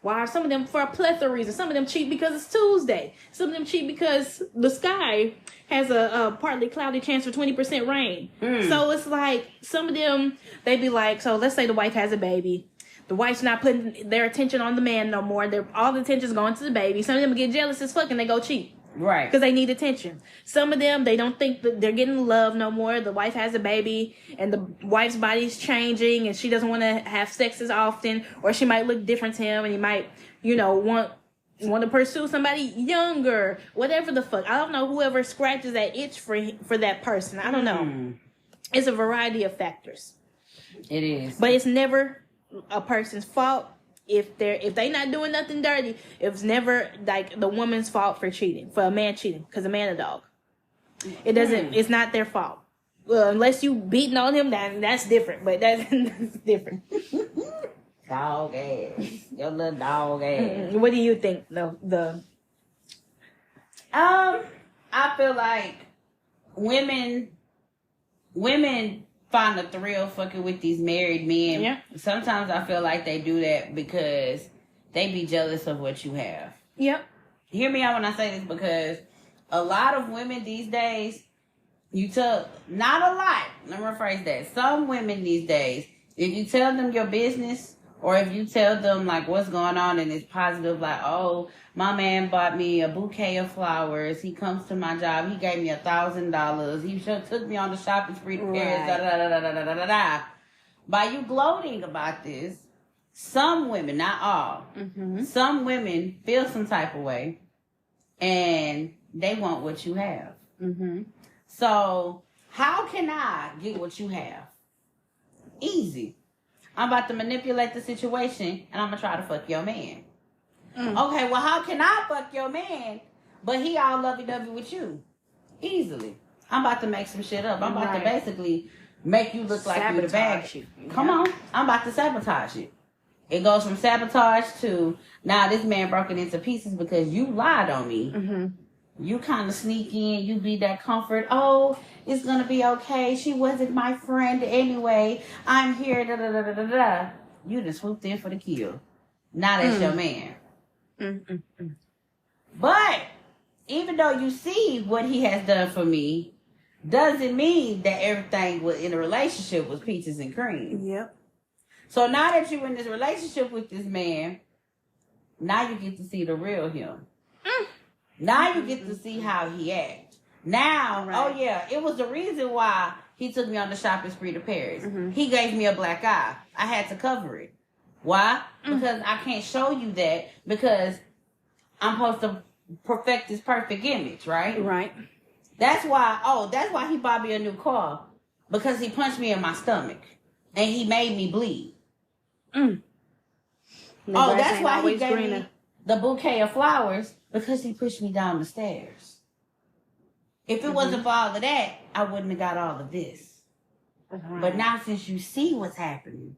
Why are some of them, for a plethora of reasons? Some of them cheat because it's Tuesday. Some of them cheat because the sky has a partly cloudy chance for 20% rain. So it's like some of them, they be like, so let's say the wife has a baby. The wife's not putting their attention on the man no more. All the attention's going to the baby. Some of them get jealous as fuck and they go cheat. Right. Because they need attention. Some of them, they don't think that they're getting love no more. The wife has a baby and the wife's body's changing and she doesn't want to have sex as often, or she might look different to him and he might, you know, want to pursue somebody younger, whatever the fuck. I don't know, whoever scratches that itch for that person. I don't know. It's a variety of factors. It is. But it's never a person's fault. If they not doing nothing dirty, it's never like the woman's fault for cheating, for a man cheating, because a man a dog. It doesn't. It's not their fault. Well, unless you beating on him, that's different. But that's different. Dog ass, your little dog ass. What do you think? The I feel like women find a thrill fucking with these married men. Yeah. Sometimes I feel like they do that because they be jealous of what you have. Yep. Hear me out when I say this, because a lot of women these days, not a lot, let me rephrase that. Some women these days, if you tell them your business, or if you tell them like what's going on and it's positive, like, oh, my man bought me a bouquet of flowers. He comes to my job. He gave me $1,000. He took me on the shopping spree to Paris. Da, da, da, da, da, da, da, da. By you gloating about this, some women, not all, some women feel some type of way and they want what you have. Mm-hmm. So how can I get what you have? Easy. I'm about to manipulate the situation, and I'm gonna try to fuck your man. Okay, well, how can I fuck your man, but he all lovey-dovey with you? Easily. I'm about to make some shit up. I'm about to basically make you look like you the bad shit. Come on. I'm about to sabotage it. It goes from sabotage to, now this man broke it into pieces because you lied on me. Mm-hmm. You kind of sneak in. You be that comfort. Oh, it's going to be okay. She wasn't my friend anyway. I'm here. Da, da, da, da, da, da. You just swooped in for the kill. Now that's your man. Mm-hmm. But even though you see what he has done for me, doesn't mean that everything in a relationship was peaches and cream. Yep. So now that you're in this relationship with this man, now you get to see the real him. Now you get to see how he acts. Now, oh yeah, it was the reason why he took me on the shopping spree to Paris. He gave me a black eye. I had to cover it. Why? Because I can't show you that because I'm supposed to perfect this perfect image, right? Right. That's why he bought me a new car. Because he punched me in my stomach. And he made me bleed. That's why he gave me the bouquet of flowers. Because he pushed me down the stairs. If it wasn't for all of that, I wouldn't have got all of this. But now since you see what's happening,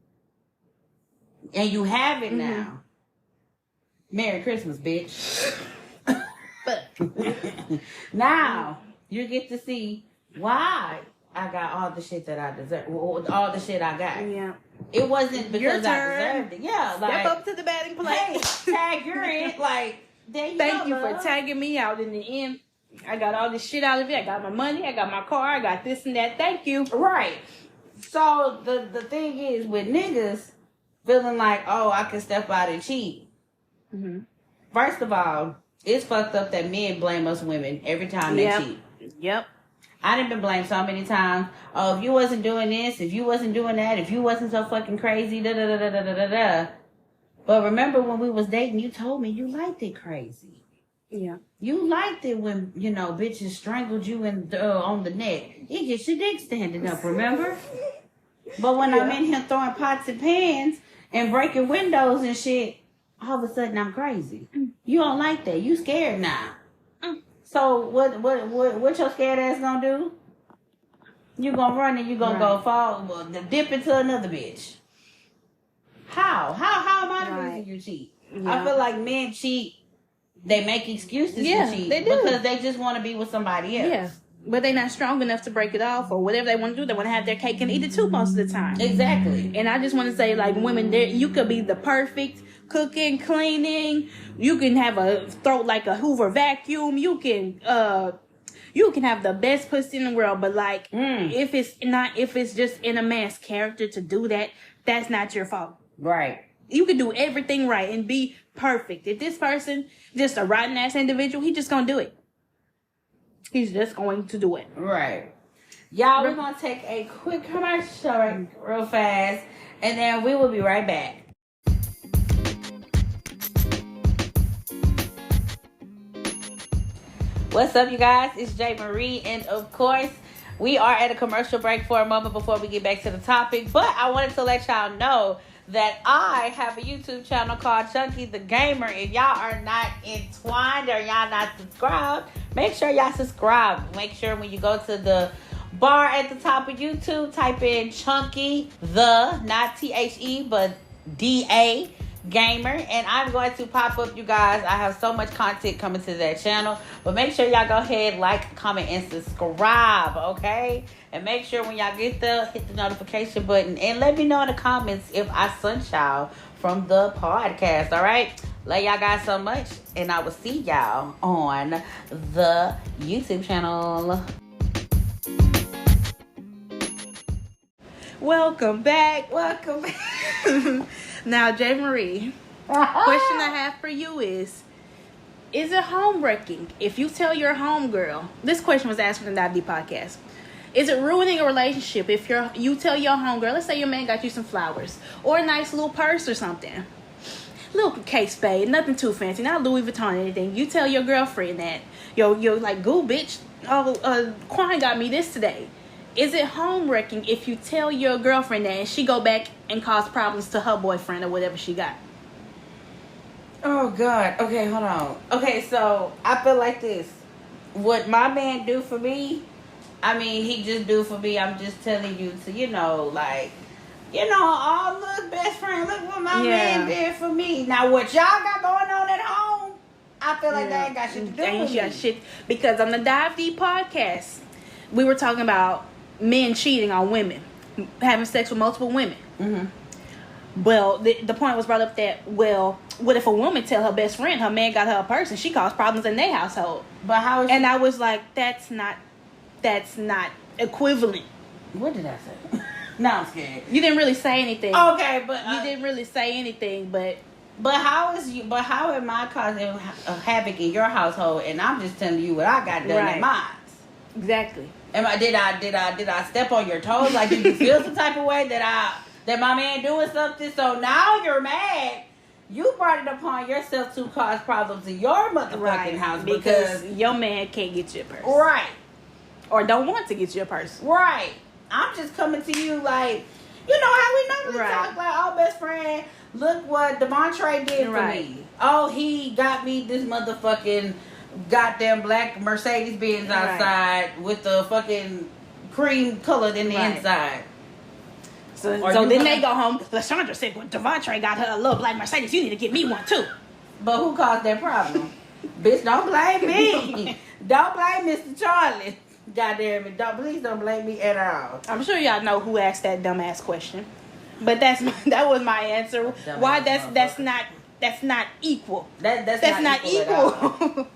and you have it now, Merry Christmas, bitch. Now, you get to see why I got all the shit that I deserve. All the shit I got. Yeah. It wasn't because Your I turn. deserved it. Yeah, like, Step up to the batting plate. Hey, tag, you're in. Like, Thank you for tagging me out in the end. I got all this shit out of it. I got my money. I got my car. I got this and that. Thank you. Right. So, the thing is, with niggas feeling like, oh, I can step out and cheat. First of all, it's fucked up that men blame us women every time they cheat. Yep. I done been blamed so many times. Oh, if you wasn't doing this, if you wasn't doing that, if you wasn't so fucking crazy, da da da da da da da. But remember when we was dating, you told me you liked it crazy. Yeah. You liked it when, bitches strangled you on the neck. You get your dick standing up, remember? But when I'm in here throwing pots and pans and breaking windows and shit, all of a sudden I'm crazy. You don't like that. You scared now. So what your scared ass gonna do? You gonna run and you gonna go fall, dip into another bitch. How am I the reason you cheat? Yeah. I feel like men cheat. They make excuses to cheat they do. because they just want to be with somebody else. Yeah, but they're not strong enough to break it off or whatever they want to do. They want to have their cake and eat it too most of the time. Exactly. And I just want to say, like, women, you could be the perfect cooking, cleaning. You can have a throat like a Hoover vacuum. You can have the best pussy in the world, but like, if it's just in a man's character to do that, that's not your fault. Right. You can do everything right and be perfect. If this person just a rotten ass individual, he's just gonna do it. He's just going to do it. Right. Y'all, we're gonna take a quick commercial real fast, and then we will be right back. What's up, you guys? It's J. Marie, and of course, we are at a commercial break for a moment before we get back to the topic. But I wanted to let y'all know that I have a YouTube channel called Chunky the Gamer. If y'all are not entwined or y'all not subscribed, make sure y'all subscribe. Make sure when you go to the bar at the top of YouTube, type in Chunky the, not THE, but DA Gamer, and I'm going to pop up, you guys. I have so much content coming to that channel, but make sure y'all go ahead, like, comment, and subscribe, okay? And make sure when y'all get there, hit the notification button, and let me know in the comments if I sunshine from the podcast, all right? Love y'all guys so much, and I will see y'all on the YouTube channel. Welcome back. Now, J. Marie, question I have for you is it homebreaking if you tell your homegirl? This question was asked from the Nabdi podcast. Is it ruining a relationship if you tell your homegirl, let's say your man got you some flowers or a nice little purse or something. little Kate Spade, nothing too fancy, not Louis Vuitton or anything. You tell your girlfriend that, you're like, "Goo, bitch, Quan got me this today." Is it home wrecking if you tell your girlfriend that and she go back and cause problems to her boyfriend or whatever she got? Oh God. Okay, hold on. Okay, so I feel like this. What my man do for me, I mean, he just do for me. I'm just telling you to, like, oh, look, best friend, look what my man did for me. Now, what y'all got going on at home, I feel like that ain't got shit to do with me. Shit, because on the Dive Deep podcast, we were talking about men cheating on women, having sex with multiple women. Mm-hmm. Well, the point was brought up that, well, what if a woman tell her best friend her man got her a purse and she caused problems in their household? But how is And I was like, that's not equivalent. What did I say? Now I'm scared. You didn't really say anything. Okay, but you didn't really say anything, but how am I causing havoc in your household? And I'm just telling you what I got done in mine. Exactly. Did I step on your toes? Like, did you feel some type of way that my man doing something? So now you're mad. You brought it upon yourself to cause problems in your motherfucking house because your man can't get you a purse, right? Or don't want to get you a purse, right? I'm just coming to you like, how we normally talk, like, oh, best friend, look what Devontre did for me. Oh, he got me this motherfucking goddamn black Mercedes Benz outside with the fucking cream colored in the inside. So then they go home. Lashandra said, well, Devontre got her a little black Mercedes. You need to get me one too. But who caused that problem? Bitch, don't blame me. Don't blame Mr. Charlie. Goddamn it. Please don't blame me at all. I'm sure y'all know who asked that dumbass question. But that was my answer. Dumbass. Why that's not equal. That's not equal.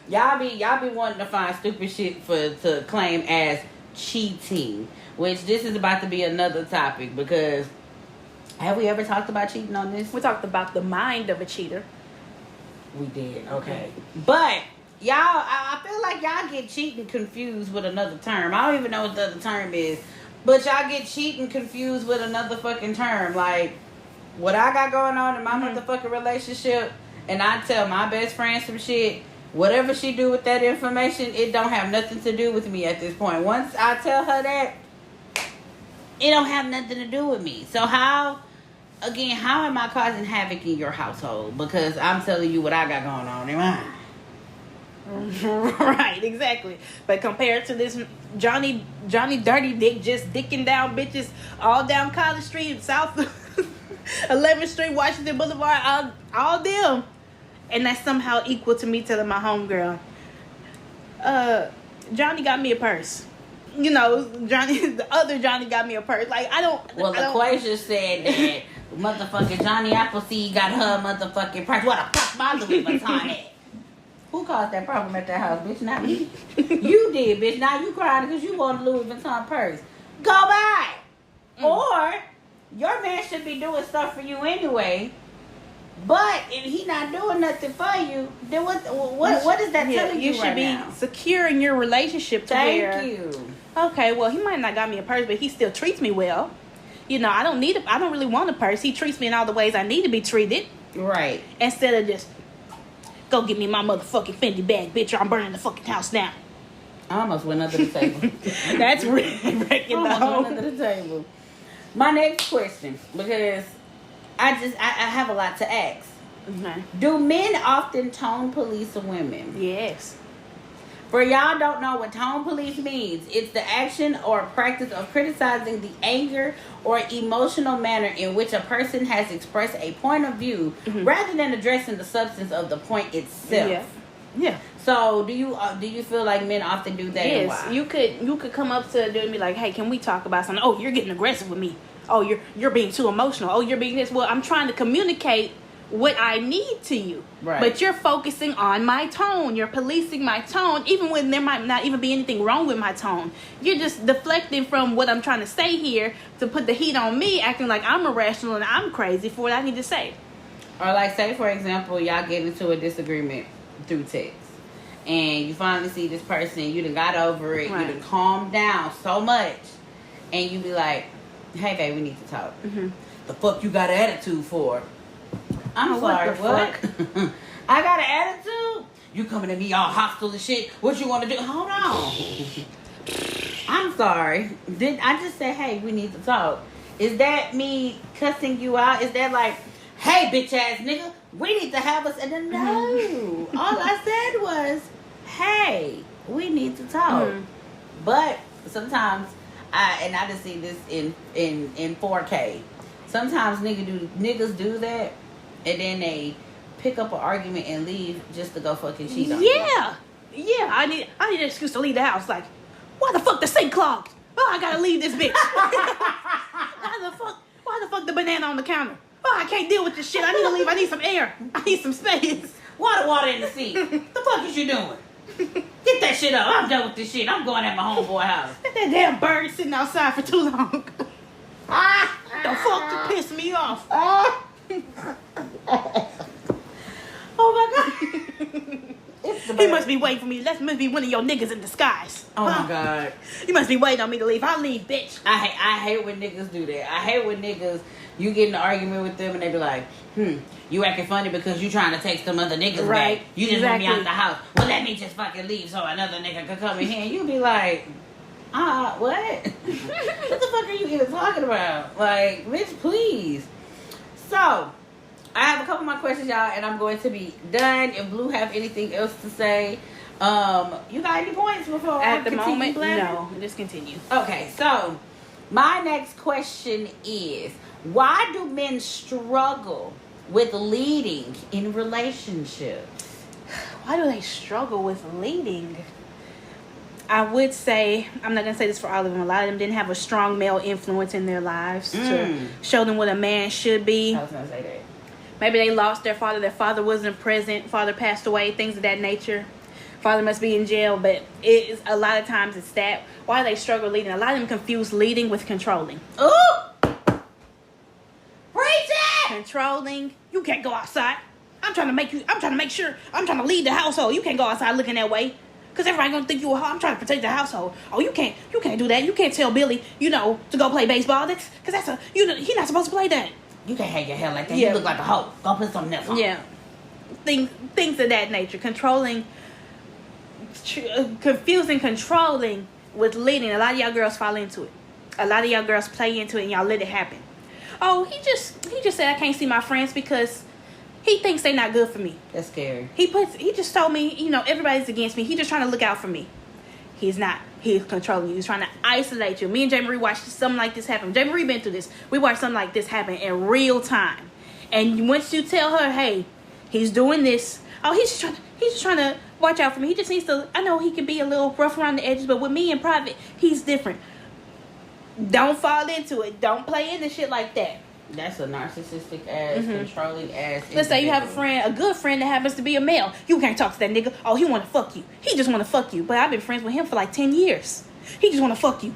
Y'all be wanting to find stupid shit to claim as cheating. Which this is about to be another topic, because have we ever talked about cheating on this? We talked about the mind of a cheater. We did, okay. But y'all, I feel like y'all get cheating confused with another term. I don't even know what the other term is, but y'all get cheating confused with another fucking term. Like, what I got going on in my motherfucking relationship, and I tell my best friend some shit, whatever she do with that information, it don't have nothing to do with me at this point. Once I tell her that, it don't have nothing to do with me. So how am I causing havoc in your household? Because I'm telling you what I got going on in mine. Right, exactly. But compared to this Johnny Dirty Dick just dicking down bitches all down College Street, South 11th Street, Washington Boulevard, all them. And that's somehow equal to me telling my homegirl, Johnny got me a purse. The other Johnny got me a purse. Like, Well, LaQuasia said that motherfucking Johnny Appleseed got her motherfucking purse. What the fuck my Louis Vuitton at? Who caused that problem at that house, bitch? Not me. You did, bitch. Now you crying because you want a Louis Vuitton purse. Go buy. Or your man should be doing stuff for you anyway. But if he not doing nothing for you, then what is that telling you right now? You should be secure in your relationship. Thank you. Okay, well, he might not got me a purse, but he still treats me well. I don't really want a purse. He treats me in all the ways I need to be treated. Right. Instead of just, go get me my motherfucking Fendi bag, bitch, or I'm burning the fucking house down. I almost went under the table. That's really breaking the home. Under the table. My next question, because I have a lot to ask. Okay. Do men often tone police women? Yes. For y'all don't know what tone police means, it's the action or practice of criticizing the anger or emotional manner in which a person has expressed a point of view rather than addressing the substance of the point itself. Yeah. So do you feel like men often do that? Yes. And why? You could come up to a dude and be like, hey, can we talk about something? Oh, you're getting aggressive with me. Oh, you're being too emotional. Oh, you're being this. Well, I'm trying to communicate what I need to you. Right. But you're focusing on my tone. You're policing my tone, even when there might not even be anything wrong with my tone. You're just deflecting from what I'm trying to say here to put the heat on me, acting like I'm irrational and I'm crazy for what I need to say. Or like, say, for example, y'all get into a disagreement through text. And you finally see this person, you done got over it, right. You done calmed down so much. And you be like, hey, babe, we need to talk. The fuck you got an attitude for? I'm Oh, what sorry, the what? I got an attitude? You coming at me all hostile and shit? What you want to do? Hold on. I'm sorry. Did I just say, hey, we need to talk? Is that me cussing you out? Is that like, hey, bitch ass nigga, we need to have us? And then no. All I said was, hey, we need to talk. But sometimes, I just see this in 4K. Sometimes niggas do that, and then they pick up an argument and leave just to go fucking cheat on you. Yeah. I need an excuse to leave the house. Like, why the fuck the sink clogged? Oh, I gotta leave this bitch. Why the fuck the banana on the counter? Oh, I can't deal with this shit. I need to leave. I need some air. I need some space. Water in the sink. The fuck is you doing? Get that shit up. I'm done with this shit. I'm going at my homeboy house. That damn bird sitting outside for too long. The fuck to piss me off. Oh my god. He must be waiting for me. That must be one of your niggas in disguise. Oh my god. You must be waiting on me to leave. I'll leave, bitch. I hate when niggas do that. I hate when niggas, you get in an argument with them and they be like, you acting funny because you trying to take some other niggas Right. back. You just want me Exactly. out the house. Well, let me just fucking leave so another nigga can come in here. And you be like, what? What the fuck are you even talking about? Like, bitch, please. So, I have a couple more questions, y'all, and I'm going to be done. If Blue have anything else to say, you got any points before I At the continue moment, blabbing? no. Just continue. Okay, so my next question is, why do men struggle with leading in relationships? Why do they struggle with leading? I would say, I'm not going to say this for all of them, a lot of them didn't have a strong male influence in their lives to show them what a man should be. I was going to say that. Maybe they lost their father wasn't present, father passed away, things of that nature. Father must be in jail, but it is a lot of times it's that. Why they struggle leading? A lot of them confuse leading with controlling. Ooh! Preach it! Controlling, you can't go outside. I'm trying to make sure, I'm trying to lead the household. You can't go outside looking that way. Because everybody gonna think you a hoe. I'm trying to protect the household. Oh, you can't do that. You can't tell Billy, to go play baseball. Because he's not supposed to play that. You can't hang your hair like that. Yeah. You look like a hoe. Go put something else on. Yeah. Things of that nature. Controlling, confusing controlling with leading. A lot of y'all girls fall into it. A lot of y'all girls play into it and y'all let it happen. Oh, he just said I can't see my friends because he thinks they're not good for me. That's scary. He just told me, everybody's against me. He just trying to look out for me. He's not. He's controlling you. He's trying to isolate you. Me and J. Marie watched something like this happen. J. Marie been through this. We watched something like this happen in real time. And once you tell her, hey, he's doing this. Oh, he's just trying to watch out for me. He just needs to. I know he can be a little rough around the edges, but with me in private, he's different. Don't fall into it. Don't play into shit like that. That's a narcissistic ass, controlling ass. Let's say you have a good friend that happens to be a male. You can't talk to that nigga. Oh, he want to fuck you. He just want to fuck you. But I've been friends with him for like 10 years. He just want to fuck you.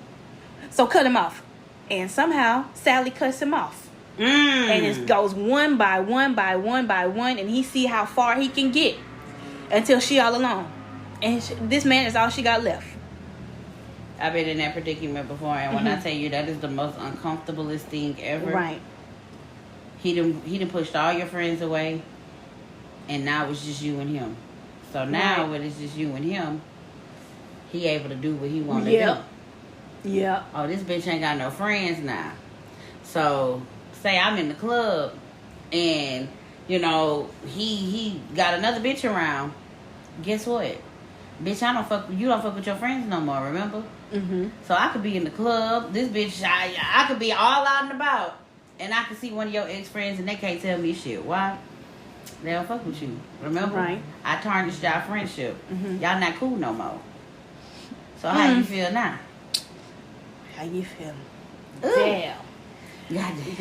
So cut him off. And somehow Sally cuts him off. And it goes one by one by one by one. And he see how far he can get until she all alone. And this man is all she got left. I've been in that predicament before. And when I tell you that is the most uncomfortablest thing ever. Right. He done pushed all your friends away, and now it's just you and him. So now when it's just you and him, he able to do what he want to do. Yeah. Oh, this bitch ain't got no friends now. So say I'm in the club, and he got another bitch around. Guess what, bitch? You don't fuck with your friends no more. Remember? So I could be in the club. This bitch, I could be all out and about. And I can see one of your ex-friends and they can't tell me shit. Why? They don't fuck with you. Remember? Right. I tarnished y'all friendship. Y'all not cool no more. So how you feel now? How you feel? Ooh. Damn. Goddamn.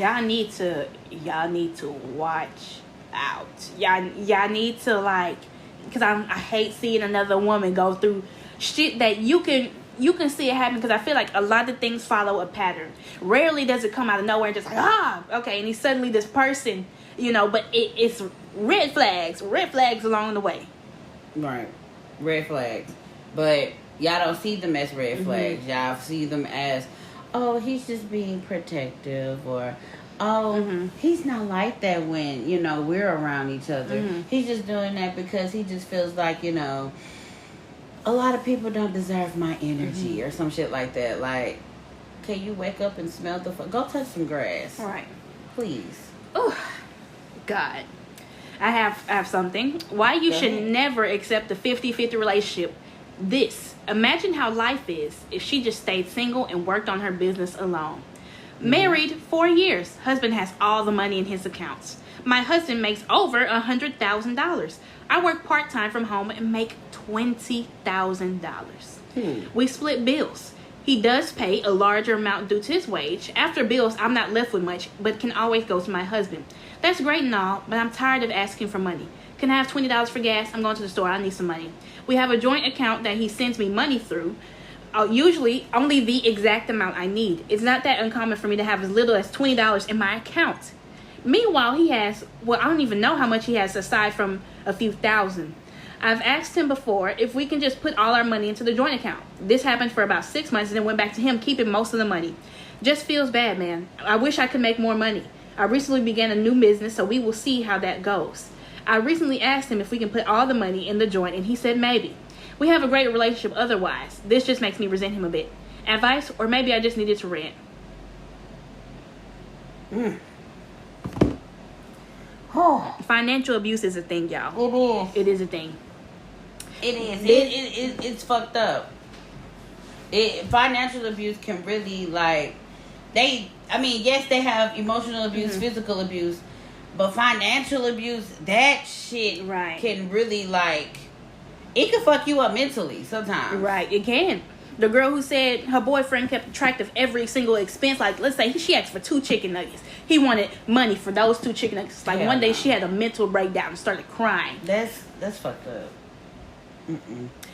Y'all need to watch out. Y'all need to because I hate seeing another woman go through shit that you can see it happen, because I feel like a lot of things follow a pattern. Rarely does it come out of nowhere and just okay, and he's suddenly this person, but it's red flags along the way. Right. Red flags. But y'all don't see them as red flags. Y'all see them as, oh, he's just being protective, or, Oh, he's not like that when, we're around each other. He's just doing that because he just feels like, a lot of people don't deserve my energy or some shit like that. Like, can you wake up and smell go touch some grass. Right. Please. Oh, God. I have something. Why you Go should ahead. never accept a 50-50 relationship. Imagine how life is if she just stayed single and worked on her business alone. Married 4 years. Husband has all the money in his accounts. My husband makes over $100,000. I work part-time from home and make $20,000. We split bills. He does pay a larger amount due to his wage. After bills, I'm not left with much, but can always go to my husband. That's great and all, but I'm tired of asking for money. Can I have $20 for gas? I'm going to the store. I need some money. We have a joint account that he sends me money through. Usually only the exact amount I need. It's not that uncommon for me to have as little as $20 in my account. Meanwhile, he has, I don't even know how much he has aside from a few thousand. I've asked him before if we can just put all our money into the joint account. This happened for about 6 months and then went back to him keeping most of the money. Just feels bad, man. I wish I could make more money. I recently began a new business, so we will see how that goes. I recently asked him if we can put all the money in the joint, and he said maybe. We have a great relationship otherwise. This just makes me resent him a bit. Advice, or maybe I just needed to rant. Oh, Financial abuse is a thing, y'all. it It is a thing. is. It's fucked up. Financial abuse can really, yes, they have emotional abuse, physical abuse, but financial abuse, that shit Right. can really, it can fuck you up mentally sometimes. Right, it can. The girl who said her boyfriend kept track of every single expense, let's say she asked for 2 chicken nuggets. He wanted money for those 2 chicken nuggets. Hell One day no. she had a mental breakdown and started crying. That's fucked up.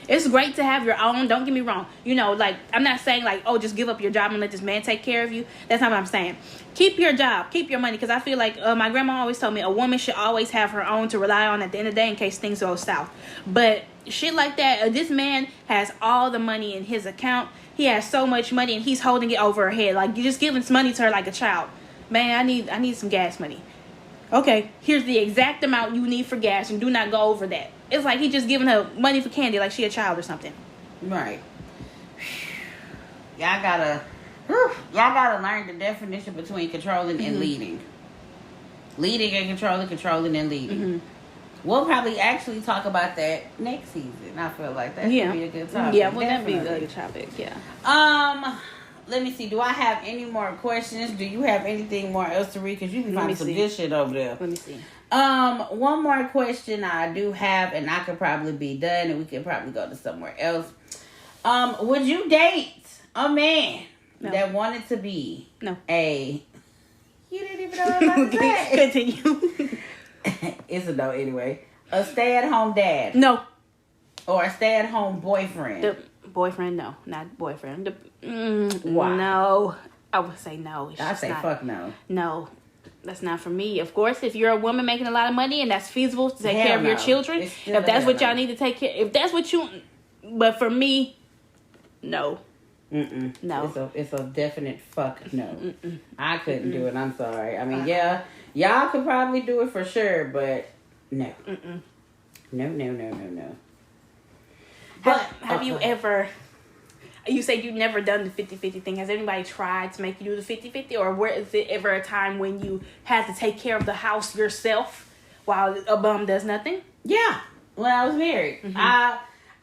It's great to have your own. Don't get me wrong. I'm not saying just give up your job and let this man take care of you. That's not what I'm saying. Keep your job. Keep your money. Because I feel like my grandma always told me a woman should always have her own to rely on at the end of the day in case things go south. But shit like that, this man has all the money in his account. He has so much money and he's holding it over her head. You're just giving some money to her like a child. Man, I need some gas money. Okay, here's the exact amount you need for gas and do not go over that. It's like he just giving her money for candy like she a child or something. Right. Y'all gotta learn the definition between controlling and leading. Leading and controlling and leading. We'll probably actually talk about that next season. I feel like that could be a good topic. Yeah, well, that'd be a Definitely. good topic, yeah. Let me see. Do I have any more questions? Do you have anything more else to read? Because you can Let find me some see. good shit over there. Let me see. One more question I do have, and I could probably be done, and we could probably go to somewhere else. Would you date a man that wanted to be No. You didn't even know what I was about to say. Continue. It's a no anyway. A stay-at-home dad No. or a stay-at-home boyfriend. The boyfriend, no. Not boyfriend. Why? No. I would say no. It's I just say not- fuck no. No. That's not for me. Of course, if you're a woman making a lot of money and that's feasible to take Hell care of your no. children, It's still if that's hell what y'all no. need to take care, if that's what you, but for me, no. No. It's a definite fuck no. I couldn't do it. I'm sorry. I mean, yeah, y'all could probably do it for sure, but no. No. But Have you ever, you said you've never done the 50-50 thing. Has anybody tried to make you do the 50-50? Or was it ever a time when you had to take care of the house yourself while a bum does nothing? Yeah, when I was married,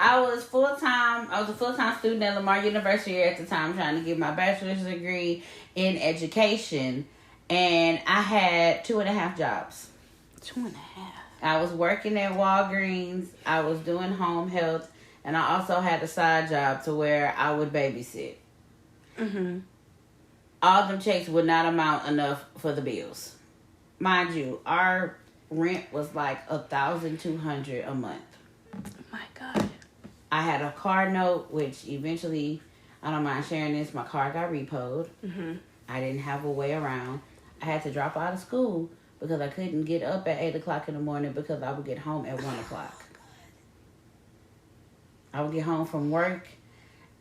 I was full-time. I was a full-time student at Lamar University at the time, trying to get my bachelor's degree in education, and I had 2.5 jobs. 2.5. I was working at Walgreens. I was doing home health, and I also had a side job to where I would babysit. All them checks would not amount enough for the bills. Mind you, our rent was like $1,200 a month. My God. I had a car note, which eventually, I don't mind sharing this, my car got repoed. I didn't have a way around. I had to drop out of school because I couldn't get up at 8 o'clock in the morning because I would get home at 1 o'clock. I would get home from work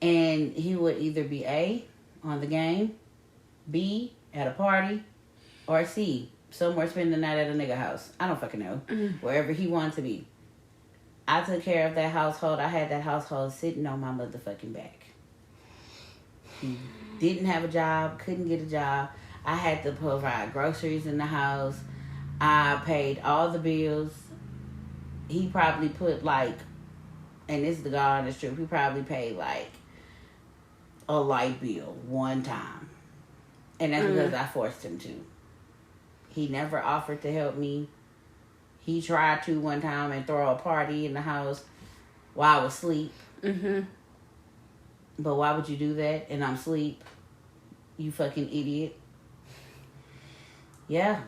and he would either be A, on the game, B, at a party, Or C, somewhere spending the night at a nigga house. I don't fucking know. Wherever he wanted to be. I took care of that household. I had that household sitting on my motherfucking back. He didn't have a job, couldn't get a job. I had to provide groceries in the house. I paid all the bills. He probably put like, and this is the God honest truth, he probably paid like a light bill one time. And that's because I forced him to. He never offered to help me. He tried to one time and throw a party in the house while I was asleep. Mm-hmm. But why would you do that? And I'm asleep. You fucking idiot. Yeah.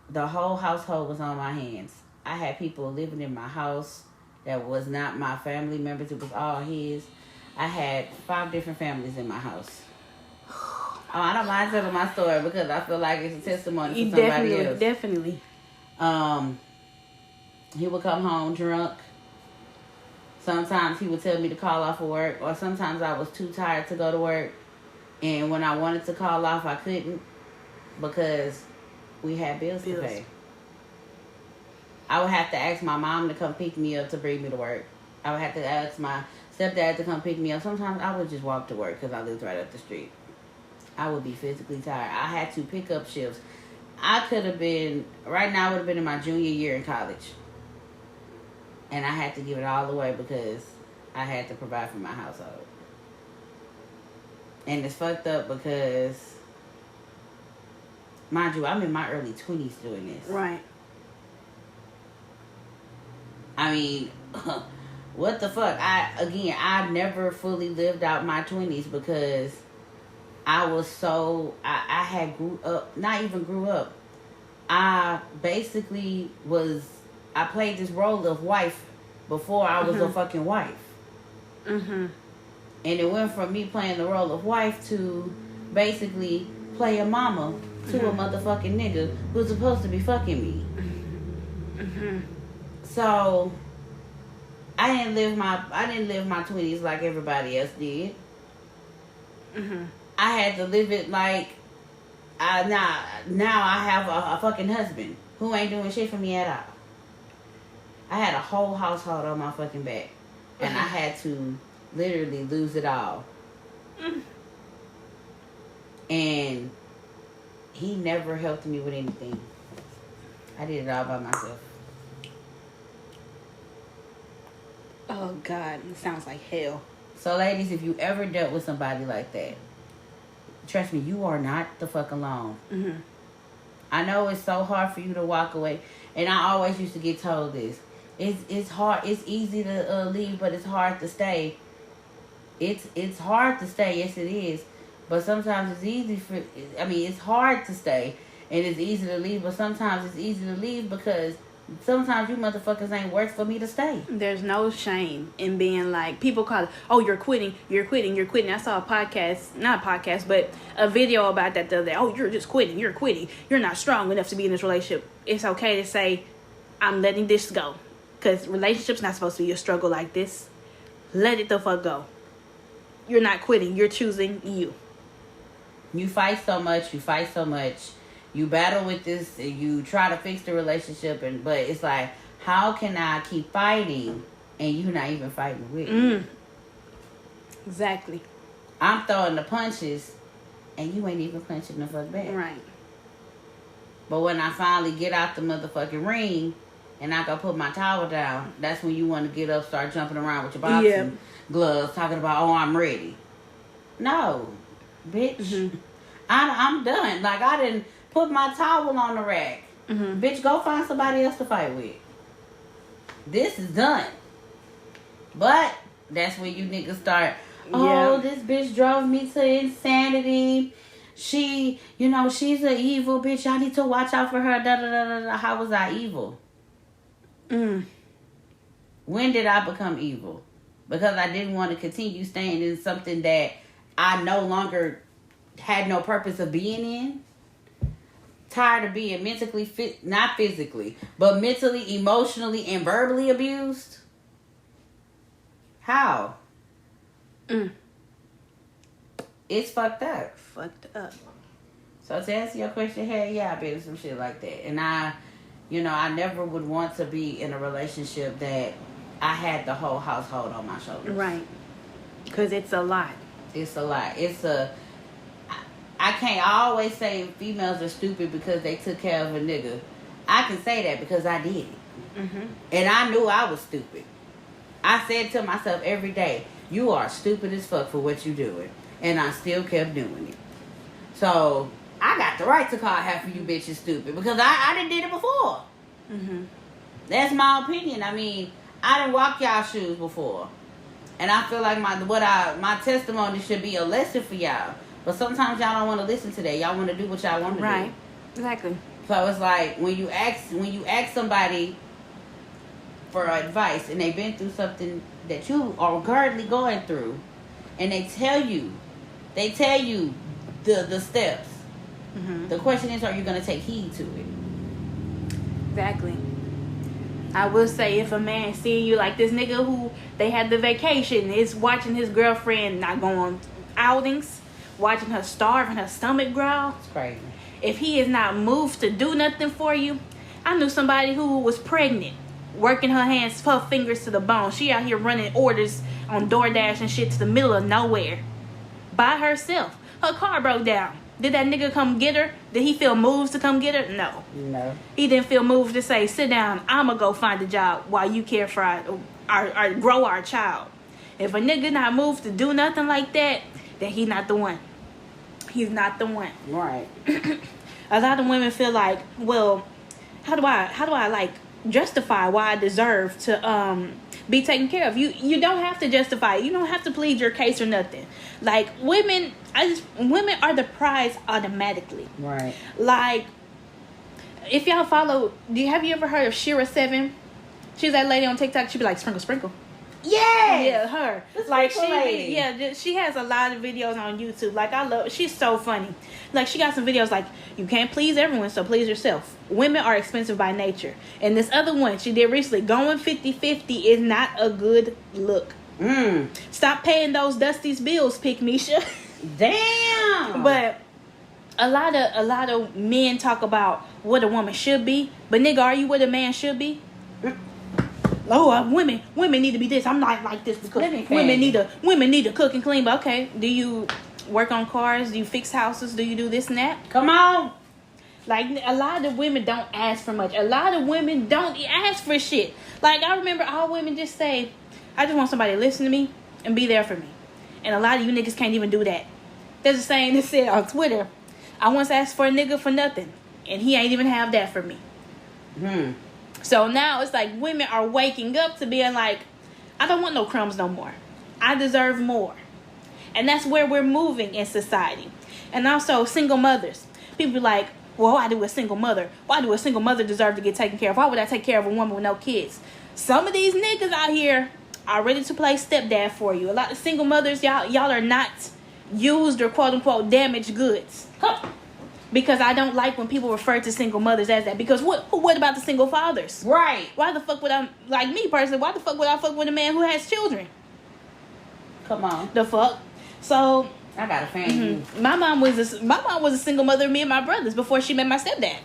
The whole household was on my hands. I had people living in my house that was not my family members. It was all his. I had 5 different families in my house. I don't mind telling my story because I feel like it's a testimony for somebody else. Definitely. He would come home drunk. Sometimes he would tell me to call off of work, or sometimes I was too tired to go to work. And when I wanted to call off, I couldn't because we had bills to pay. I would have to ask my mom to come pick me up to bring me to work. I would have to ask my stepdad to come pick me up. Sometimes I would just walk to work because I lived right up the street. I would be physically tired. I had to pick up shifts. I could have been, right now I would have been in my junior year in college. And I had to give it all away because I had to provide for my household. And it's fucked up because, mind you, I'm in my early 20s doing this. Right. I mean, what the fuck? I never fully lived out my 20s because I was so, I had not even grew up. I basically I played this role of wife before I was a fucking wife. Mm-hmm. And it went from me playing the role of wife to basically play a mama to a motherfucking nigga who's supposed to be fucking me. Mm-hmm. So I didn't live my 20s like everybody else did. Mm-hmm. I had to live it like now I have a fucking husband who ain't doing shit for me at all. I had a whole household on my fucking back. And I had to literally lose it all. And he never helped me with anything. I did it all by myself. Oh, God. It sounds like hell. So, ladies, if you ever dealt with somebody like that, trust me, you are not the fuck alone. Mm-hmm. I know it's so hard for you to walk away. And I always used to get told this. It's hard. It's easy to leave, but it's hard to stay. It's hard to stay. Yes, it is. But sometimes it's easy it's hard to stay. And it's easy to leave, but sometimes it's easy to leave because sometimes you motherfuckers ain't worth for me to stay. There's no shame in being like, people call it, oh, you're quitting. I saw a podcast, not a podcast, but a video about that the other day. Oh, you're just quitting. You're quitting. You're not strong enough to be in this relationship. It's okay to say, I'm letting this go. Because relationships not supposed to be a struggle like this. Let it the fuck go. You're not quitting. You're choosing you. You fight so much. You battle with this. And you try to fix the relationship. But it's like, how can I keep fighting and you not even fighting with me? Exactly. I'm throwing the punches and you ain't even punching the fuck back. Right. But when I finally get out the motherfucking ring and I go put my towel down, that's when you want to get up, start jumping around with your boxing gloves, talking about, oh, I'm ready. No, bitch. Mm-hmm. I'm done. Like, I didn't put my towel on the rack. Mm-hmm. Bitch, go find somebody else to fight with. This is done. But that's when you niggas start, this bitch drove me to insanity. She's an evil bitch. Y'all need to watch out for her. Da, da, da, da, da. How was I evil? When did I become evil? Because I didn't want to continue staying in something that I no longer had no purpose of being in. Tired of being mentally not physically, but mentally, emotionally, and verbally abused. How? It's fucked up. Fucked up. So to answer your question, hell yeah, I've been in some shit like that. And I never would want to be in a relationship that I had the whole household on my shoulders. Right. Because it's a lot. It's a lot. I can't always say females are stupid because they took care of a nigga. I can say that because I did it. Mm-hmm. And I knew I was stupid. I said to myself every day, you are stupid as fuck for what you doing. And I still kept doing it. So, I got the right to call half of you bitches stupid because I done did it before. Mm-hmm. That's my opinion. I mean, I done walked y'all shoes before. And I feel like my testimony should be a lesson for y'all. But sometimes y'all don't want to listen to that. Y'all want to do what y'all want to do. Right. Exactly. So it's like when you ask somebody for advice and they've been through something that you are currently going through, and they tell you the steps. Mm-hmm. The question is, are you going to take heed to it? Exactly. I will say, if a man see you like this nigga who they had the vacation is watching his girlfriend not go on outings, watching her starve and her stomach growl. It's crazy. If he is not moved to do nothing for you, I knew somebody who was pregnant, working her fingers to the bone. She out here running orders on DoorDash and shit to the middle of nowhere by herself. Her car broke down. Did that nigga come get her? Did he feel moved to come get her? No. No. He didn't feel moved to say, sit down, I'ma go find a job while you care for our grow our child. If a nigga not moved to do nothing like that, then he not the one. He's not the one. Right. A lot of women feel like, well, how do I like justify why I deserve to be taken care of? You don't have to justify it. You don't have to plead your case or nothing. Like women are the prize automatically. Right. Like, if y'all follow, have you ever heard of Shira 7? She's that lady on TikTok. She be like, sprinkle, sprinkle. Yes! Yeah, her. The Like sprinkle lady. she has a lot of videos on YouTube. Like she's so funny. Like she got some videos like, you can't please everyone, so please yourself. Women are expensive by nature. And this other one she did recently, going 50-50 is not a good look. Stop paying those Dusty's bills, Pick Misha. Damn. But a lot of men talk about what a woman should be, but nigga, are you what a man should be? Oh, women need to be this. I'm not like this because women need to cook and clean. But okay, do you work on cars? Do you fix houses? Do you do this and that? Come on. Like, a lot of women don't ask for much. A lot of women don't ask for shit. Like, I remember all women just say, I just want somebody to listen to me and be there for me. And a lot of you niggas can't even do that. There's a saying that said on Twitter, I once asked for a nigga for nothing, and he ain't even have that for me. So now it's like women are waking up to being like, I don't want no crumbs no more. I deserve more. And that's where we're moving in society. And also single mothers. People be like, well, why do a single mother? Why do a single mother deserve to get taken care of? Why would I take care of a woman with no kids? Some of these niggas out here are ready to play stepdad for you. A lot of single mothers, y'all are not used or quote unquote damaged goods. Because I don't like when people refer to single mothers as that. Because what about the single fathers? Right. Why the fuck would I, like me personally, why the fuck would I fuck with a man who has children? Come on. The fuck? So I got a fan. my mom was a single mother of me and my brothers before she met my stepdad.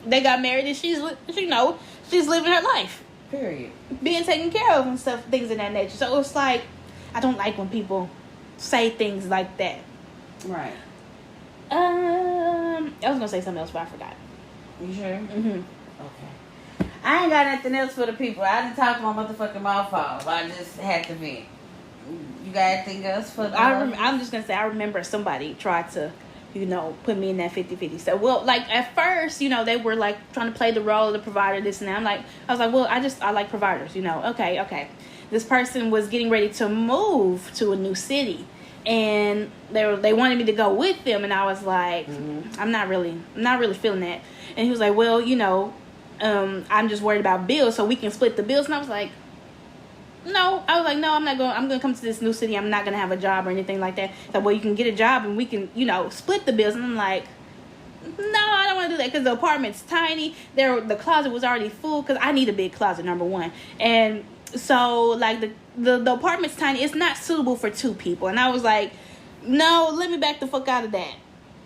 They got married and she's living her life. Period. Being taken care of and stuff, things of that nature. So it's like, I don't like when people say things like that. Right. I was gonna say something else, but I forgot. You sure? Mm-hmm. Okay. I ain't got nothing else for the people. I didn't talk my motherfucking mouth off. I just had to vent. You got anything else for the I'm just gonna say I remember somebody tried to, put me in that 50-50. So, well, like at first, they were like trying to play the role of the provider, this and that. I was like, well, I like providers, okay. This person was getting ready to move to a new city, and they wanted me to go with them, and I was like, I'm not really feeling that. And he was like, well, I'm just worried about bills, so we can split the bills. And I was like, no. I was like, no, I'm not going. I'm going to come to this new city. I'm not going to have a job or anything like that. So, well, you can get a job and we can, split the bills. And I'm like, no, I don't want to do that because the apartment's tiny. The closet was already full because I need a big closet, number one. And so, like, the apartment's tiny. It's not suitable for two people. And I was like, no, let me back the fuck out of that.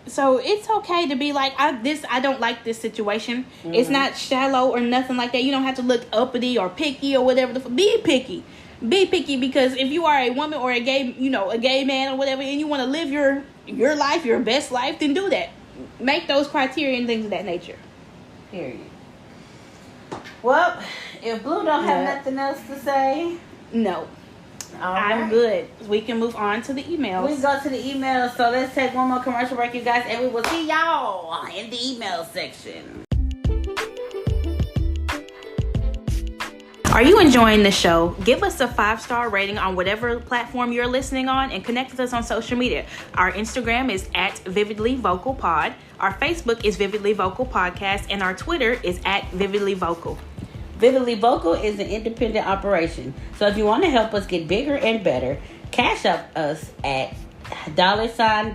So it's okay to be like, I don't like this situation. It's not shallow or nothing like that. You don't have to look uppity or picky or whatever. Be picky. Be picky, because if you are a woman or a gay man or whatever, and you want to live your life, your best life, then do that. Make those criteria and things of that nature. Period. Well, if Blue don't have nothing else to say, No. all I'm right. good. We can move on to the emails. We go to the emails, so let's take one more commercial break, you guys, and we will see y'all in the email section. Are you enjoying the show? Give us a 5-star rating on whatever platform you're listening on, and connect with us on social media. Our Instagram is @VividlyVocalPod. Our Facebook is Vividly Vocal Podcast, and our Twitter is @VividlyVocal. Vividly Vocal is an independent operation, so if you want to help us get bigger and better, cash up us at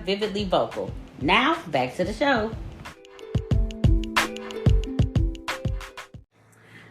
$Vividly Vocal. Now, back to the show.